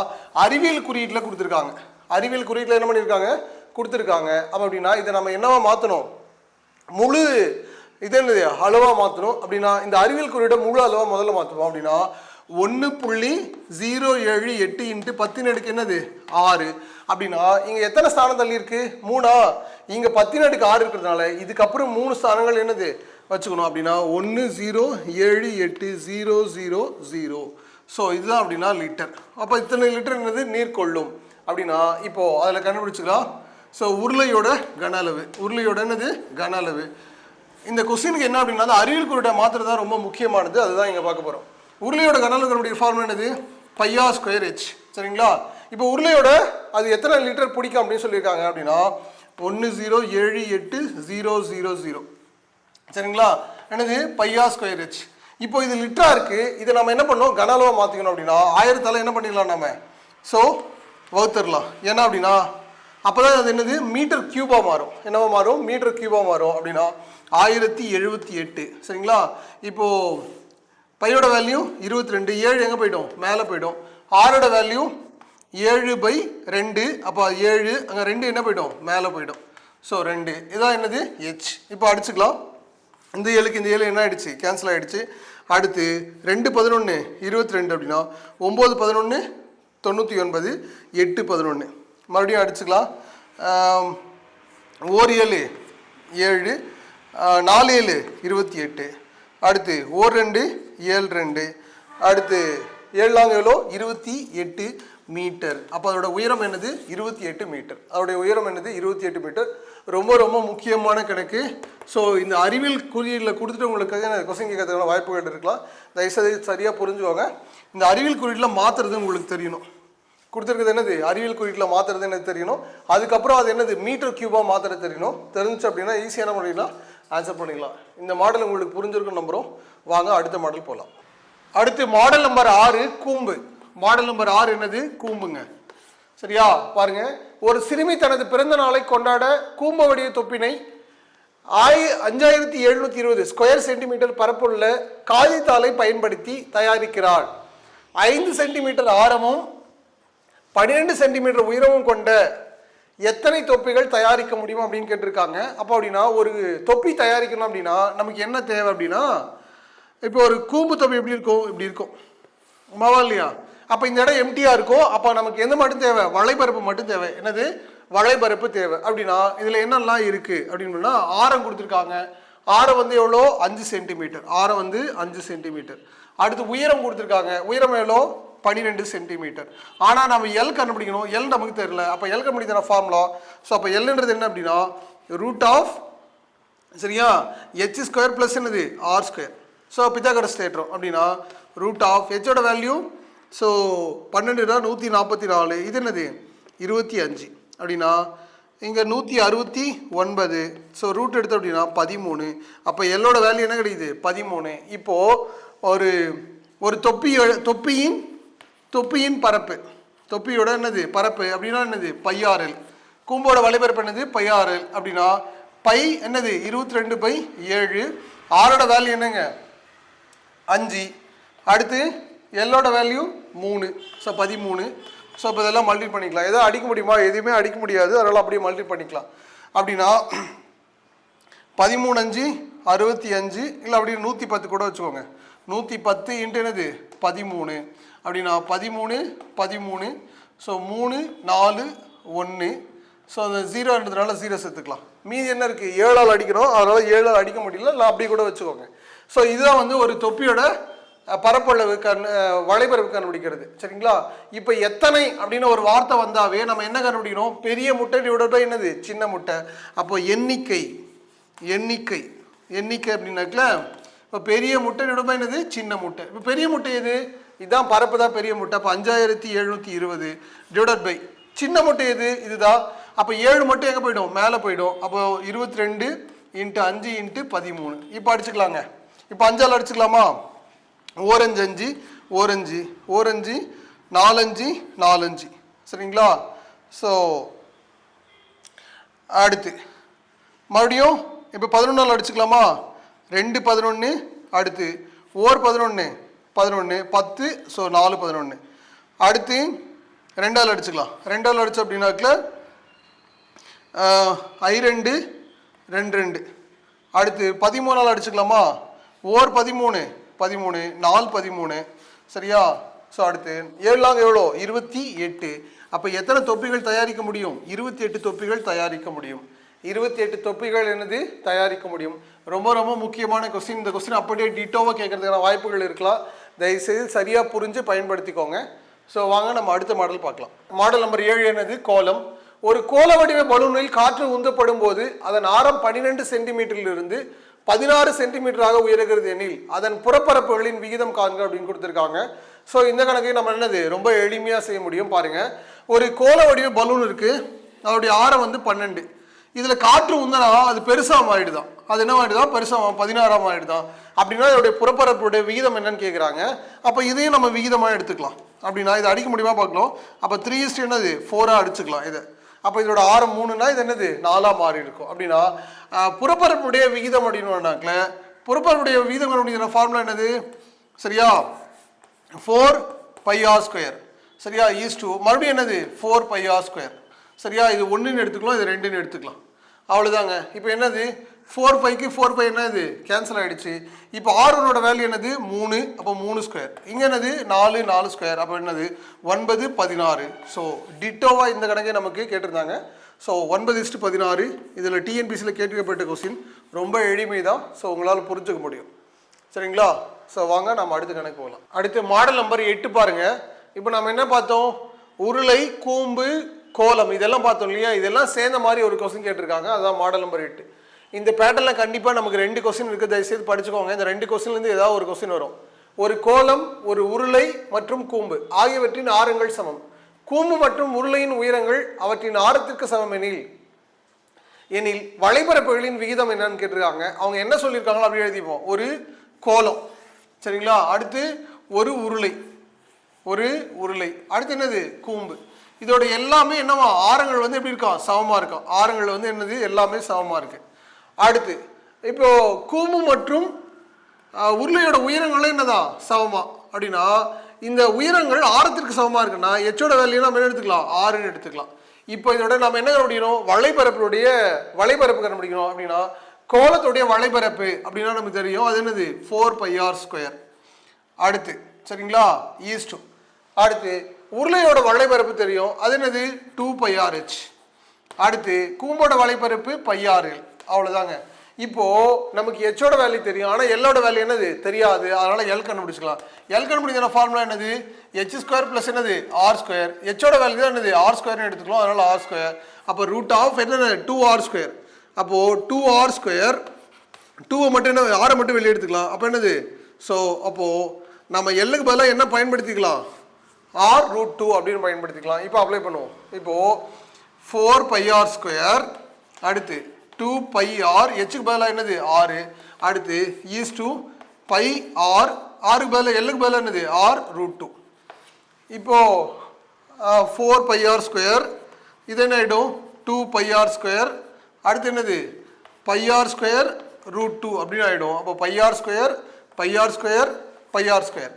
அறிவியல் குறியீட்டில் கொடுத்துருக்காங்க. அறிவியல் குறியீட்டில் என்ன பண்ணியிருக்காங்க கொடுத்துருக்காங்க. அப்போ அப்படின்னா இதை நம்ம என்னவா மாற்றணும், முழு இது என்னது அளவாக மாற்றணும். அப்படின்னா இந்த அறிவியல் குறியீட்டை முழு அளவாக முதல்ல மாற்றுவோம். அப்படின்னா 1.078 × 10 என்னது 6 அப்படின்னா இங்கே எத்தனை ஸ்தானம் தள்ளி இருக்கு, 3. இங்கே 10⁻6 இருக்கிறதுனால இதுக்கப்புறம் 3 ஸ்தானங்கள் என்னது வச்சுக்கணும். அப்படின்னா 1.0780000. ஸோ இதுதான் அப்படின்னா லிட்டர். அப்போ இத்தனை லிட்டர் என்னது நீர் கொள்ளும் அப்படின்னா இப்போ அதில் கண்டுபிடிச்சிக்கலாம். ஸோ உருளையோட கன அளவு, உருளையோட என்னது கன அளவு. இந்த கொஸ்டினுக்கு என்ன அப்படின்னா அறிவியல் குறியீட்டை மாத்திரம் தான் ரொம்ப முக்கியமானது, அதுதான் இங்கே பார்க்க போகிறோம். உருளையோட கன அளவுடைய ஃபார்முலா என்னது πr²h. சரிங்களா? இப்போ உருளையோட அது எத்தனை லிட்டர் பிடிக்கும் அப்படின்னு சொல்லியிருக்காங்க அப்படின்னா 1.0780000. சரிங்களா? என்னது πr²h. இப்போ இது லிட்டரா இருக்கு, இதை நம்ம என்ன பண்ணோம் கன அளவாக மாற்றிக்கணும். அப்படின்னா 1000ஆல் என்ன பண்ணிடலாம் நம்ம, ஸோ வகுத்துடலாம். ஏன்னா அப்படின்னா அப்போ தான் அது என்னது மீட்டர் கியூபாக மாறும். என்னவா மாறும், மீட்டர் கியூபாக மாறும். அப்படின்னா 1078. சரிங்களா? இப்போது பையோட வேல்யூ 22, 7 எங்கே போய்டும் மேலே போய்டும். 6ஓட வேல்யூ 7/2, அப்போ 7 அங்கே 2 என்ன போய்டும் மேலே போய்டும். ஸோ 2 இதான் என்னது ஹெச். இப்போ அடிச்சுக்கலாம். இந்த 7க்கு இந்த 7 என்ன ஆகிடுச்சு கேன்சல் ஆகிடுச்சு. அடுத்து 2 11 22 அப்படின்னா 9 11 99 8 11 மறுபடியும் அடிச்சுக்கலாம். 1 7 7 4 7 28. அடுத்து 1 2 7 2. அடுத்து 7 எவ்வளோ 28 மீட்டர். அப்போ அதோட உயரம் என்னது 28 மீட்டர். அதோடைய உயரம் என்னது 28 மீட்டர். ரொம்ப ரொம்ப முக்கியமான கணக்கு. ஸோ இந்த அறிவியல் குறியீடில் கொடுத்துட்டு உங்களுக்கு கொஸ்டின் கேட்கறதுக்கான வாய்ப்புகள் இருக்கலாம். தயவுசெய்து சரியாக புரிஞ்சுக்கோங்க. இந்த அறிவியல் குறியீடில் மாற்றுறது உங்களுக்கு தெரியணும். கொடுத்துருக்குது என்னது அறிவியல் குறியீட்டில் மாற்றுறது எனக்கு தெரியணும். அதுக்கப்புறம் அது என்னது மீட்டர் கியூபாக மாற்றுறது தெரியணும். தெரிஞ்சு அப்படின்னா ஈஸியான முறையில் ஆன்சர் பண்ணிக்கலாம். இந்த மாடல் உங்களுக்கு புரிஞ்சிருக்கும் நம்புகிறோம். வாங்க அடுத்த மாடல் போகலாம். அடுத்து மாடல் நம்பர் 6 கூம்பு. மாடல் நம்பர் 6 என்னது கூம்புங்க. சரியா பாருங்க, ஒரு சிறுமி தனது பிறந்த நாளை கொண்டாட கூம்ப வடிவ தொப்பினை 5720 ஸ்கொயர் சென்டிமீட்டர் பரப்புள்ள காகிதத்தாளை பயன்படுத்தி தயாரிக்கிறாள். 5 சென்டிமீட்டர் ஆரமும் 12 சென்டிமீட்டர் உயரமும் கொண்ட எத்தனை தொப்பிகள் தயாரிக்க முடியும் அப்படின்னு கேட்டிருக்காங்க. அப்போ அப்படின்னா ஒரு தொப்பி தயாரிக்கணும் அப்படின்னா நமக்கு என்ன தேவை அப்படின்னா, இப்போ ஒரு கூம்பு தொப்பி எப்படி இருக்கும், இப்படி இருக்கும் மாவா இல்லையா? அப்போ இந்த இடம் எம்டியாக இருக்கும். அப்போ நமக்கு எந்த மட்டும் தேவை, வளைபரப்பு மட்டும் தேவை. என்னது வளைபரப்பு தேவை. அப்படின்னா இதில் என்னெல்லாம் இருக்குது அப்படின்னா, ஆரம் கொடுத்துருக்காங்க. ஆரம் வந்து எவ்வளோ, 5 சென்டிமீட்டர். ஆரம் வந்து 5 சென்டிமீட்டர். அடுத்து உயரம் கொடுத்துருக்காங்க. உயரம் எவ்வளோ, 12 சென்டிமீட்டர். ஆனால் நம்ம எல் கண்டுபிடிக்கணும். எல் நமக்கு தெரியல. அப்போ எல் கண்டுபிடிக்கிற ஃபார்முலா. ஸோ அப்போ எல்ன்றது என்ன அப்படின்னா ரூட் ஆஃப், சரியா, ஹெச் ஸ்கொயர் ப்ளஸ் என்னது ஆர் ஸ்கொயர். ஸோ பித்தாகரஸ் தேற்றம் அப்படின்னா ரூட் ஆஃப் ஹெச்சோட வேல்யூ ஸோ 12 144. இது என்னது 25 அப்படின்னா இங்கே 169. ஸோ ரூட் எடுத்தோம் அப்படின்னா 13. அப்போ எல்லோட வேல்யூ என்ன கிடைக்குது 13. இப்போது ஒரு தொப்பியின் பரப்பு, தொப்பியோட என்னது பரப்பு அப்படின்னா என்னது πRL. கூம்போட வளைபரப்பு என்னது πRL அப்படின்னா பை என்னது 22/7. ஆரோட வேல்யூ என்னங்க 5. அடுத்து எல்லோட வேல்யூ 3. ஸோ 13. ஸோ இப்போ இதெல்லாம் மல்டி பண்ணிக்கலாம். எதாவது அடிக்க முடியுமா, எதுவுமே அடிக்க முடியாது. அதனால் அப்படியே மல்டி பண்ணிக்கலாம். அப்படின்னா 13×5 65, இல்லை அப்படி 110 கூட வச்சுக்கோங்க. 110 இன்ட்டு என்னது 13 அப்படின்னா 13. ஸோ 3 4 1. ஸோ அந்த 0ன்றதுனால 0 சேர்த்துக்கலாம். மீதி என்ன இருக்குது 7ஆல் அடிக்கணும். அதனால் 7ஆல் அடிக்க முடியல, இல்லை அப்படி கூட வச்சுக்கோங்க. ஸோ இதுதான் வந்து ஒரு தொப்பியோட பரப்பளவு வளைபரப்பு கண்டுபிடிக்கிறது. சரிங்களா? இப்போ எத்தனை அப்படின்னு ஒரு வார்த்தை வந்தாவே நம்ம என்ன கண்டுபிடிக்கணும், பெரிய முட்டை டிவைடட் பை என்னது சின்ன முட்டை. அப்போ எண்ணிக்கை அப்படின்னாக்கல இப்போ பெரிய முட்டை டிவைடட் பை என்னது சின்ன முட்டை. இப்போ பெரிய முட்டை எது, இதுதான் பரப்பு தான் பெரிய முட்டை. அப்போ 5720 டிவைடட் பை சின்ன முட்டை எது, இதுதான். அப்போ 7 மட்டும் எங்கே போயிடும், மேலே போயிடும். அப்போ 22 × 5 × 13. இப்போ அடிச்சுக்கலாங்க. இப்போ 5ஆல் அடிச்சுக்கலாமா, ஓரஞ்சு 5 ஓரஞ்சு 4×5 சரிங்களா? ஸோ அடுத்து மறுபடியும் இப்போ 11ஆல் அடிச்சுக்கலாமா, 2 11. அடுத்து ஓர் 11 10. ஸோ 4 11. அடுத்து 2ஆல் அடிச்சுக்கலாம். 2ஆல் அடிச்சு அப்படின்னாக்கல I2 2. அடுத்து 13ஆல் அடிச்சுக்கலாமா, ஓர் 13 4 13. சரியா? ஸோ அடுத்து 7 எவ்வளோ 28. அப்போ எத்தனை தொப்பிகள் தயாரிக்க முடியும், 28 தொப்பிகள் தயாரிக்க முடியும். 28 தொப்பிகள் என்னது தயாரிக்க முடியும். ரொம்ப ரொம்ப முக்கியமான கொஸ்டின். இந்த கொஸ்டின் அப்படியே டிட்டோவாக கேட்கறதுக்கான வாய்ப்புகள் இருக்கலாம். தயவுசெய்து சரியாக புரிஞ்சு பயன்படுத்திக்கோங்க. ஸோ வாங்க நம்ம அடுத்த மாடல் பார்க்கலாம். மாடல் நம்பர் 7 என்னது கோலம். ஒரு கோல வடிவ பலூனில் காற்று உந்தப்படும் போது அதன் ஆரம் 12 சென்டிமீட்டரிலிருந்து 16 சென்டிமீட்டராக உயர்கிறது எனில் அதன் புறப்பரப்புகளின் விகிதம் காண்க அப்படின்னு கொடுத்துருக்காங்க. ஸோ இந்த கணக்கை நம்ம என்னது ரொம்ப எளிமையாக செய்ய முடியும். பாருங்க, ஒரு கோல வடிவ பலூன் இருக்கு, அதோடைய ஆரம் வந்து 12. இதில் காற்று உந்தனா அது பெருசாக மாறிடுதான். அது என்ன ஆகிடுதான், பெருசாக 16ஆக ஆகிடுதான். அப்படின்னா இதோடைய புறப்பரப்புடைய விகிதம் என்னன்னு கேட்குறாங்க. அப்போ இதையும் நம்ம விகிதமாக எடுத்துக்கலாம். அப்படின்னா இதை அடிக்க முடியுமா பார்க்கலாம். அப்போ 3 என்னது 4ஆக அடிச்சுக்கலாம் இதை. அப்போ இதோட ஆரம் 3னா இது என்னது 4ஆக மாறி இருக்கும். அப்படின்னா புறப்பரப்புடைய விகிதம் அப்படின்னாக்கல புறப்பரப்புடைய விகிதம் அப்படிங்கிற ஃபார்முலா என்னது, சரியா, 4πr². சரியா, ஈஸ்டு மறுபடியும் என்னது 4πr². சரியா, இது 1ன்னு எடுத்துக்கலாம், இது 2ன்னு எடுத்துக்கலாம். அவ்வளோதாங்க. இப்போ என்னது 4πக்கு 4π என்னது கேன்சல் ஆகிடுச்சு. இப்போ R1ஓட வேல்யூ என்னது 3. அப்போ 3². இங்கே என்னது 4² அப்போ என்னது 9 16. ஸோ டிட்டோவாக இந்த கணக்கே நமக்கு கேட்டிருந்தாங்க. ஸோ 9:16. இதில் டிஎன்பிசியில் கேட்கப்பட்ட கொஸ்டின் ரொம்ப எளிமை தான். ஸோ உங்களால் புரிஞ்சுக்க முடியும். சரிங்களா? ஸோ வாங்க நம்ம அடுத்த கணக்கு போகலாம். அடுத்து மாடல் நம்பர் 8 பாருங்கள். இப்போ நம்ம என்ன பார்த்தோம், உருளை, கூம்பு, கோலம் இதெல்லாம் பார்த்தோம் இல்லையா? இதெல்லாம் சேர்ந்த மாதிரி ஒரு கொஸ்டின் கேட்டிருக்காங்க. அதுதான் மாடல் நம்பர் 8. இந்த பேட்டர்னில் கண்டிப்பாக நமக்கு 2 கொஸ்டின் இருக்குது. தயவுசெய்து படிச்சுக்கோங்க. இந்த 2 கொஸ்டின்லேருந்து ஏதாவது ஒரு கொஸ்டின் வரும். ஒரு கோலம், ஒரு உருளை மற்றும் கூம்பு ஆகியவற்றின் ஆரங்கள் சமம். கூம்பு மற்றும் உருளையின் உயரங்கள் அவற்றின் ஆரத்திற்கு சமம் எனில் வளைபரப்புகளின் விகிதம் என்னன்னு கேட்டிருக்காங்க. அவங்க என்ன சொல்லியிருக்காங்களோ அப்படி எழுதிப்போம். ஒரு கோலம், சரிங்களா, அடுத்து ஒரு உருளை, அடுத்து என்னது கூம்பு. இதோட எல்லாமே என்னவா ஆரங்கள் வந்து எப்படி இருக்கா சமமா இருக்கும். ஆரங்கள் வந்து என்னது எல்லாமே சமமா இருக்கு. அடுத்து இப்போ கூம்பு மற்றும் உருளையோட உயரங்களும் என்னதான் சமமா அப்படின்னா இந்த உயரங்கள் ஆரத்திற்கு சமமா இருக்குன்னா எச்சோட வேல்யூ நம்ம என்ன எடுத்துக்கலாம் 6ன்னு எடுத்துக்கலாம். இப்போ இதோட நம்ம என்ன கண்டுபிடிக்கணும் வளைபரப்பு கண்டுபிடிக்கணும். அப்படின்னா கோலத்துடைய வளைபரப்பு அப்படின்னா நமக்கு தெரியும் அது என்னது 4πr². அடுத்து சரிங்களா ஈஸ்ட். அடுத்து உருளையோட வளைபரப்பு தெரியும் அது என்னது 2πrh. அடுத்து கூம்போட வளைபரப்பு πr. அவ்வளோதாங்க. இப்போ நமக்கு எச்சோட வேல்யூ தெரியும், ஆனால் எல்லோட வேல்யூ என்னது தெரியாது. அதனால எல் கண்டுபிடிச்சிக்கலாம். எல் கண்டுபிடிக்கிற ஃபார்முலா என்னது h² + என்னது r². எச்சோட வேல்யூ தான் என்னது r² எடுத்துக்கலாம். அதனால r². அப்போ √ என்னென்ன 2r². அப்போ 2r². 2 மட்டும் என்ன ஆரை மட்டும் வெளியே எடுத்துக்கலாம். அப்போ என்னது ஸோ அப்போ நம்ம எல்லுக்கு பதிலாக என்ன பயன்படுத்திக்கலாம் r√2 அப்படின்னு பயன்படுத்திக்கலாம். இப்போ அப்ளை பண்ணுவோம். இப்போ 4πr². அடுத்து 2πr, ஹெச்சுக்கு பதிலாக என்னது 6. அடுத்து ஈஸ்டு πr, ஆருக்கு பதிலாக எல்லுக்கு பதிலாக என்னது r√2. இப்போ 4πr². இது என்ன ஆகிடும் 2πr². அடுத்து என்னது πr²√2 அப்படின்னு ஆகிடும். அப்போ πr²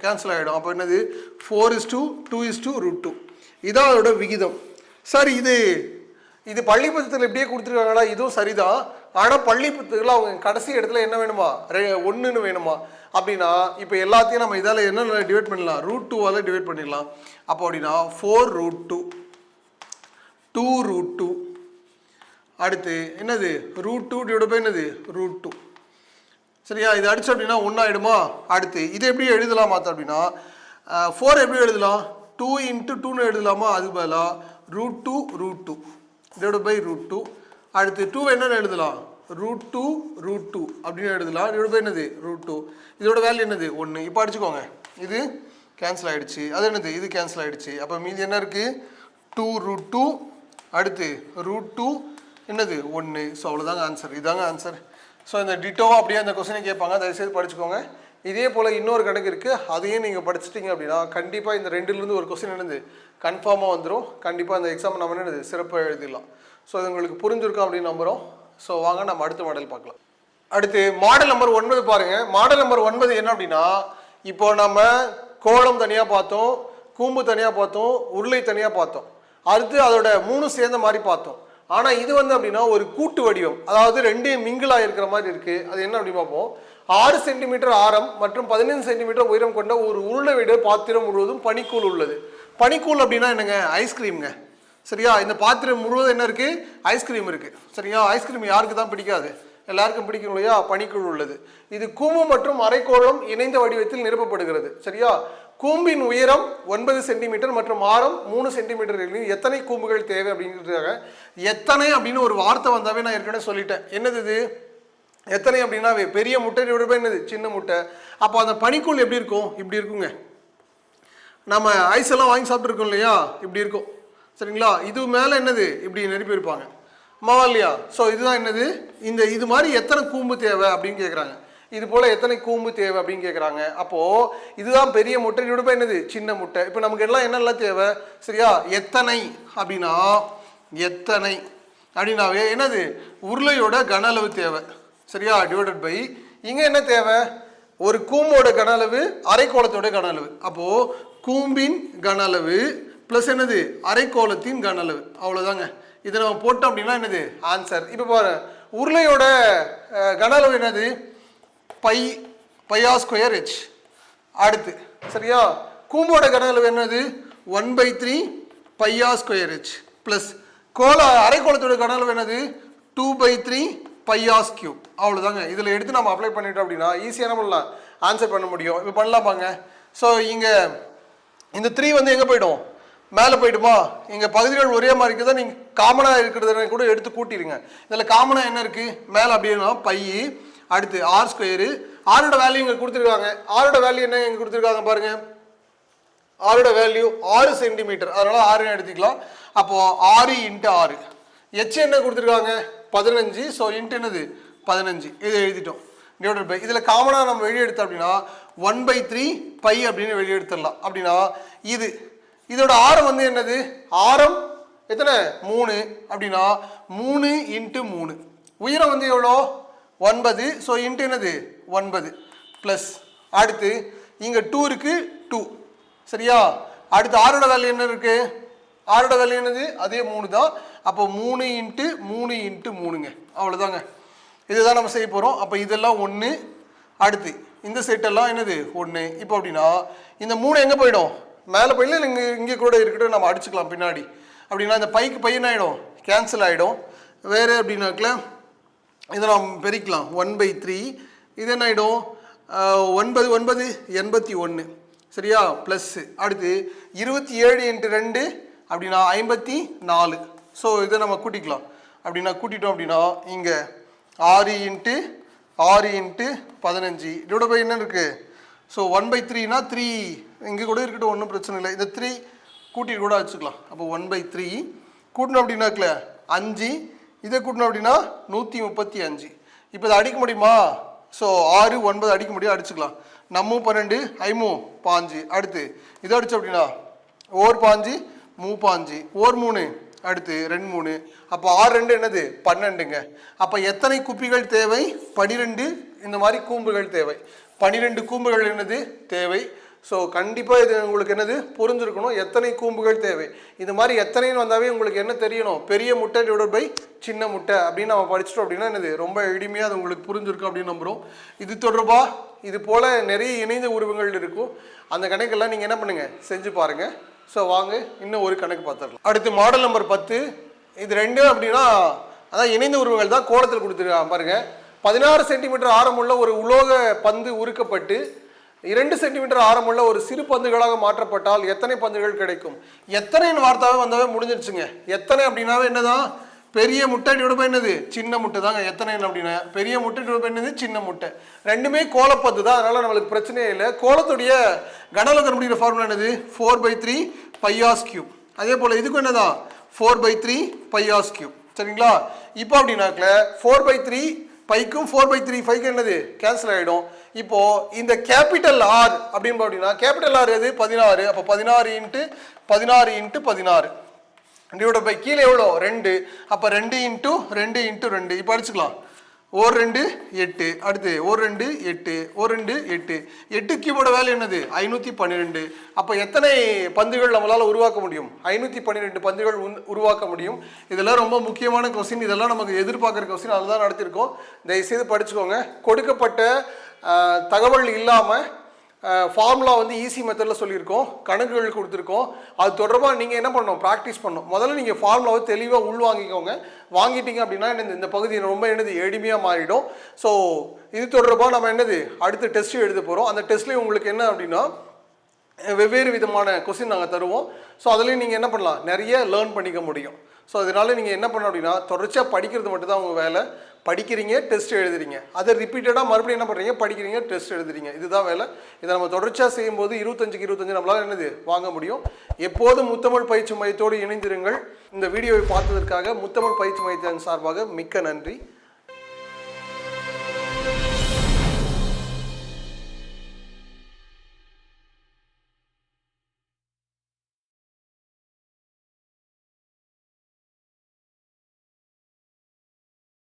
கேன்சல் ஆகிடும். அப்போ என்னது 4:2:2 இதான் அதோட விகிதம். சார் இது பள்ளி புத்தகத்தில் இப்படியே கொடுத்துருக்காங்களா? இதுவும் சரிதான். ஆனால் பள்ளி புத்தகத்தில் அவங்க கடைசி இடத்துல என்ன வேணுமா 1ன்னு வேணுமா அப்படின்னா இப்போ எல்லாத்தையும் நம்ம இதால் என்ன டிவைட் பண்ணலாம் √2ஆல் டிவைட் பண்ணிடலாம். அப்போ அப்படின்னா 4√2 2√2. அடுத்து என்னது √2 என்னது √2. சரியா, இது அடிச்சு அப்படின்னா 1 ஆகிடுமா. அடுத்து இது எப்படி எழுதலாம் பார்த்தோம் அப்படின்னா 4 எப்படி எழுதலாம் 2 × 2ன்னு எழுதலாமா. அது பதிலாக √2 √2. அடுத்து 2 என்னன்னு எழுதலாம் √2 அப்படின்னு எழுதலாம். என்னது √2. இதோட வேல்யூ என்னது 1. இப்போ அடிச்சுக்கோங்க. இது கேன்சல் ஆகிடுச்சு. அது என்னது இது கேன்சல் ஆகிடுச்சு. அப்போ மீதி என்ன இருக்குது 2√2. அடுத்து √2 என்னது 1. ஸோ அவ்வளோதாங்க ஆன்சர். இதாங்க ஆன்சர். ஸோ இந்த டிட்டோவாக அப்படியே அந்த கொஸ்டினை கேட்பாங்க, தயவுசெய்து படிச்சுக்கோங்க. இதே போல் இன்னொரு கணக்கு இருக்குது, அதையும் நீங்கள் படிச்சிட்டிங்க அப்படின்னா கண்டிப்பாக இந்த 2லேருந்து ஒரு கொஸ்டின் என்னது கன்ஃபார்மாக வந்துடும். கண்டிப்பாக அந்த எக்ஸாம் நம்ம என்னது சிறப்பாக எழுதிடலாம். ஸோ இது உங்களுக்கு புரிஞ்சிருக்கும் அப்படின்னு நம்புகிறோம். ஸோ வாங்க நம்ம அடுத்த மாடல் பார்க்கலாம். அடுத்து மாடல் நம்பர் 9 பாருங்கள். மாடல் நம்பர் 9 என்ன அப்படின்னா இப்போ நம்ம கோலம் தனியாக பார்த்தோம், கூம்பு தனியாக பார்த்தோம், உருளை தனியாக பார்த்தோம். அடுத்து அதோட 3 சேர்ந்த மாதிரி பார்த்தோம். ஆனால் இது வந்து அப்படின்னா ஒரு கூட்டு வடிவம், அதாவது 2 மிங்கிளாக இருக்கிற மாதிரி இருக்குது. அது என்ன அப்படி பார்ப்போம். 6 சென்டிமீட்டர் ஆரம் மற்றும் 15 சென்டிமீட்டர் உயரம் கொண்ட ஒரு உருளை வீடு பாத்திரம் முழுவதும் பனிக்கூழ் உள்ளது. பனிக்கூழ் அப்படின்னா என்னங்க ஐஸ்கிரீம்ங்க. சரியா, இந்த பாத்திரம் முழுவதும் என்ன இருக்குது ஐஸ்கிரீம் இருக்குது. சரியா, ஐஸ்கிரீம் யாருக்கு தான் பிடிக்காது, எல்லாருக்கும் பிடிக்கும் இல்லையா. பனிக்கூழ் உள்ளது. இது கூம்பு மற்றும் அரைக்கோளம் இணைந்த வடிவத்தில் நிரப்பப்படுகிறது. சரியா, கூம்பின் உயரம் 9 சென்டிமீட்டர் மற்றும் ஆரம் 3 சென்டிமீட்டர். எத்தனை கூம்புகள் தேவை அப்படிங்கிறதுக்காக எத்தனை அப்படின்னு ஒரு வார்த்தை வந்தாவே நான் ஏற்கனவே சொல்லிட்டேன். என்னது இது எத்தனை அப்படின்னா பெரிய முட்டை என்னது சின்ன முட்டை. அப்போ அந்த பனிக்கூழ் எப்படி இருக்கும் இப்படி இருக்குங்க. நம்ம ஐஸ் எல்லாம் வாங்கி சாப்பிட்ருக்கோம் இல்லையா, இப்படி இருக்கும். சரிங்களா, இது மேலே என்னது இப்படி நிரப்பியிருப்பாங்க மாவா இல்லையா. ஸோ இதுதான் என்னது இது மாதிரி எத்தனை கூம்பு தேவை அப்படின்னு கேட்குறாங்க. இது போல் எத்தனை கூம்பு தேவை அப்படின்னு கேட்குறாங்க. அப்போது இதுதான் பெரிய முட்டை, இதோட என்னது சின்ன முட்டை. இப்போ நமக்கு எல்லாம் என்னெல்லாம் தேவை சரியா. எத்தனை அப்படின்னாவே என்னது உருளையோட கன அளவு தேவை. சரியா, டிவைடட் பை இங்கே என்ன தேவை ஒரு கூம்போட கன அளவு அரைக்கோளத்தோட கன அளவு. அப்போது கூம்பின் கன அளவு ப்ளஸ் என்னது அரைக்கோளத்தின் கன அளவு. அவ்வளோதாங்க. இதை நம்ம போட்டோம் அப்படின்னா என்னது ஆன்சர். இப்போ பாரு உருளையோட கன அளவு என்னது πr²h. அடுத்து சரியா, கூம்போட கன அளவு என்னது 1/3 πr²h ப்ளஸ் அரைக்கோளத்தோட கன அளவு என்னது 2/3 πr³. அவ்வளோதாங்க. இதில் எடுத்து நம்ம அப்ளை பண்ணிட்டோம் அப்படின்னா ஈஸியாக நம்மளாம் ஆன்சர் பண்ண முடியும். இப்போ பண்ணலாமாங்க. ஸோ இங்கே இந்த 3 வந்து எங்கே போய்டும் மேலே போய்டுமா. இங்கே பகுதிகள் ஒரே மாதிரி இருக்குது தான். நீங்கள் காமனாக இருக்கிறத கூட எடுத்து கூட்டிடுங்க. இதில் காமனாக என்ன இருக்குது மேலே அப்படின்னா π. அடுத்து r². ஆரோட வேல்யூ இங்கே கொடுத்துருக்காங்க. ஆரோட வேல்யூ என்ன இங்கே கொடுத்துருக்காங்க பாருங்கள் ஆரோட வேல்யூ 6 சென்டிமீட்டர், அதனால 6 எடுத்துக்கலாம். அப்போ 6 × 6. எச் என்ன கொடுத்துருக்காங்க 15. ஸோ இன்ட்டு என்னது 15, இதை எழுதிட்டோம். டிவைடட் பை இதில் காமனாக நம்ம வெளியே எடுத்தோம் அப்படின்னா 1/3 பை அப்படின்னு வெளியே எடுத்துடலாம். அப்படின்னா இதோட ஆரம் வந்து என்னது, ஆரம் எத்தனை 3 அப்படின்னா 3 × 3. உயரம் வந்து எவ்வளோ 9. ஸோ இன்ட்டு என்னது 9 ப்ளஸ் அடுத்து இங்கே 2 இருக்கு 2 சரியா. அடுத்து ஆரோட வேல்யூ என்ன இருக்கு, ஆரோட வேல்யூ என்னது அதே 3 தான். அப்போ 3 × 3 × 3ங்க, அவ்வளோதாங்க. இதுதான் நம்ம செய்ய போகிறோம். அப்போ இதெல்லாம் 1, அடுத்து இந்த செட்டெல்லாம் என்னது 1. இப்போ அப்படின்னா இந்த 3 எங்கே போயிடும், மேலே போயிடல, இங்கே கூட இருக்கட்டும், நம்ம அடிச்சுக்கலாம் பின்னாடி. அப்படின்னா இந்த பைக்கு பை என்ன ஆகிடும், கேன்சல் ஆகிடும். வேறு அப்படின்னாக்கல இதை நாம் பெருக்கலாம் 1/3. இது என்ன ஆகிடும் 9 9 81 சரியா. ப்ளஸ் அடுத்து 27 × 2 அப்படின்னா 54. ஸோ இதை நம்ம கூட்டிக்கலாம். அப்படின்னா கூட்டிட்டோம் அப்படின்னா இங்கே 6 × 6 × 15 இதோட போய் என்ன இருக்குது. ஸோ 1/3னா 3 இங்கே கூட இருக்கட்டும், ஒன்றும் பிரச்சனை இல்லை. இந்த 3 கூட்டிட்டு கூட வச்சுக்கலாம். அப்போ 1/3 கூட்டணும் அப்படின்னாக்கல 5, இதை கூட்டணும் அப்படின்னா 135. இப்போ இதை அடிக்க முடியுமா, ஸோ 6 9 அடிக்க முடியும், அடிச்சுக்கலாம். நம்ம 12 5 5. அடுத்து இதை அடிச்சு அப்படின்னா 1 5 3 5 1 3 அடுத்து 2 3. அப்போ 6 2 என்னது 12ங்க. அப்போ எத்தனை குப்பிகள் தேவை 12. இந்த மாதிரி கூம்புகள் தேவை 12 கூம்புகள் என்னது தேவை. ஸோ கண்டிப்பாக இது உங்களுக்கு என்னது புரிஞ்சிருக்கணும், எத்தனை கூம்புகள் தேவை. இது மாதிரி எத்தனைன்னு வந்தாவே உங்களுக்கு என்ன தெரியணும், பெரிய முட்டை டிவைடட் பை சின்ன முட்டை அப்படின்னு நம்ம படிச்சிட்டோம் அப்படின்னா என்னது ரொம்ப எளிமையாக அது உங்களுக்கு புரிஞ்சிருக்கும் அப்படின்னு நம்புகிறோம். இது தொடர்பாக இது போல் நிறைய இணைந்த உருவங்கள் இருக்கும். அந்த கணக்கெல்லாம் நீங்கள் என்ன பண்ணுங்கள் செஞ்சு பாருங்கள். ஸோ வாங்க இன்னும் ஒரு கணக்கு பார்த்துடலாம். அடுத்து மாடல் நம்பர் 10. இது 2 அப்படின்னா அதான் இணைந்த உருவங்கள் தான் கோலத்தில் கொடுத்துருக்காங்க பாருங்கள். 16 சென்டிமீட்டர் ஆரமுள்ள ஒரு உலோக பந்து உருக்கப்பட்டு 2 சென்டிமீட்டர் ஆரமுள்ள ஒரு சிறு பந்துகளாக மாற்றப்பட்டால் எத்தனை பந்துகள் கிடைக்கும். எத்தனைன்னு வார்த்தாவே வந்தாவே முடிஞ்சிருச்சுங்க. எத்தனை அப்படின்னாவே என்னதான் பெரிய முட்டை டிவைட் பை என்னது சின்ன முட்டை தாங்க. எத்தனை அப்படின்னா பெரிய முட்டை டிவைட் பை என்னது சின்ன முட்டை, ரெண்டுமே கோலப்பந்து தான், அதனால நம்மளுக்கு பிரச்சனையே இல்லை. கோலத்துடைய கனவுல கண்டுபிடிக்கிற ஃபார்முலா என்னது 4/3 πr². அதே போல் இதுக்கும் என்னதான் 4/3 πr². சரிங்களா. இப்போ அப்படின்னாக்கல 4/3 பைக்கும் 4/3 பைக்கும் என்னது கேன்சல் ஆகிடும். இப்போ இந்த கேபிட்டல் ஆர் அப்படின்னு அப்படின்னா கேபிட்டல் ஆர் எது 16. அப்போ 16 × 16 × 16 டிவைட் பை கீழே எவ்வளோ 2. அப்போ 2 × 2 × 2 இப்போ அடிச்சுக்கலாம். 1 2 8. அடுத்து 1 2 8 1 2 8 8 கியூபோட வேல்யூ என்னது 512. அப்போ எத்தனை பந்துகள் நம்மளால் உருவாக்க முடியும் 512 பந்துகள் உருவாக்க முடியும். இதெல்லாம் ரொம்ப முக்கியமான கொஸ்டின், இதெல்லாம் நமக்கு எதிர்பார்க்குற கொஸ்டின், அதுதான் நடத்திருக்கோம். தயவுசெய்து படிச்சுக்கோங்க. கொடுக்கப்பட்ட தகவல் இல்லாமல் ஃபார்முலா வந்து ஈஸி மெத்தடில் சொல்லியிருக்கோம், கணக்குகள் கொடுத்துருக்கோம். அது தொடர்பாக நீங்கள் என்ன பண்ணணும் ப்ராக்டிஸ் பண்ணணும். முதல்ல நீங்கள் ஃபார்முலாவை தெளிவாக உள்வாங்கிக்கோங்க. வாங்கிட்டீங்க அப்படின்னா இந்த பகுதி ரொம்ப என்னது எளிமையாக மாறிடும். ஸோ இது தொடர்பாக நம்ம என்னது அடுத்த டெஸ்ட்டு எழுத போகிறோம். அந்த டெஸ்ட்லேயும் உங்களுக்கு என்ன அப்படின்னா வெவ்வேறு விதமான கொஸ்டின் நாங்கள் தருவோம். ஸோ அதுலேயும் நீங்கள் என்ன பண்ணலாம் நிறைய லேர்ன் பண்ணிக்க முடியும். ஸோ அதனால நீங்கள் என்ன பண்ணணும் அப்படின்னா தொடர்ச்சியாக படிக்கிறது மட்டும் தான் உங்கள் வேலை. படிக்கிறீங்க, டெஸ்ட் எழுதுறீங்க, அதை ரிப்பீட்டடாக மறுபடியும் என்ன பண்ணுறீங்க படிக்கிறீங்க, டெஸ்ட் எழுதுறீங்க, இதுதான் வேலை. இதை நம்ம தொடர்ச்சியாக செய்யும்போது 25க்கு 25 நம்மளால் என்னது வாங்க முடியும். எப்போதும் முத்தமிழ் பயிற்சி மையத்தோடு இணைந்திருங்கள். இந்த வீடியோவை பார்த்ததற்காக முத்தமிழ் பயிற்சி மையத்தின் சார்பாக மிக்க நன்றி.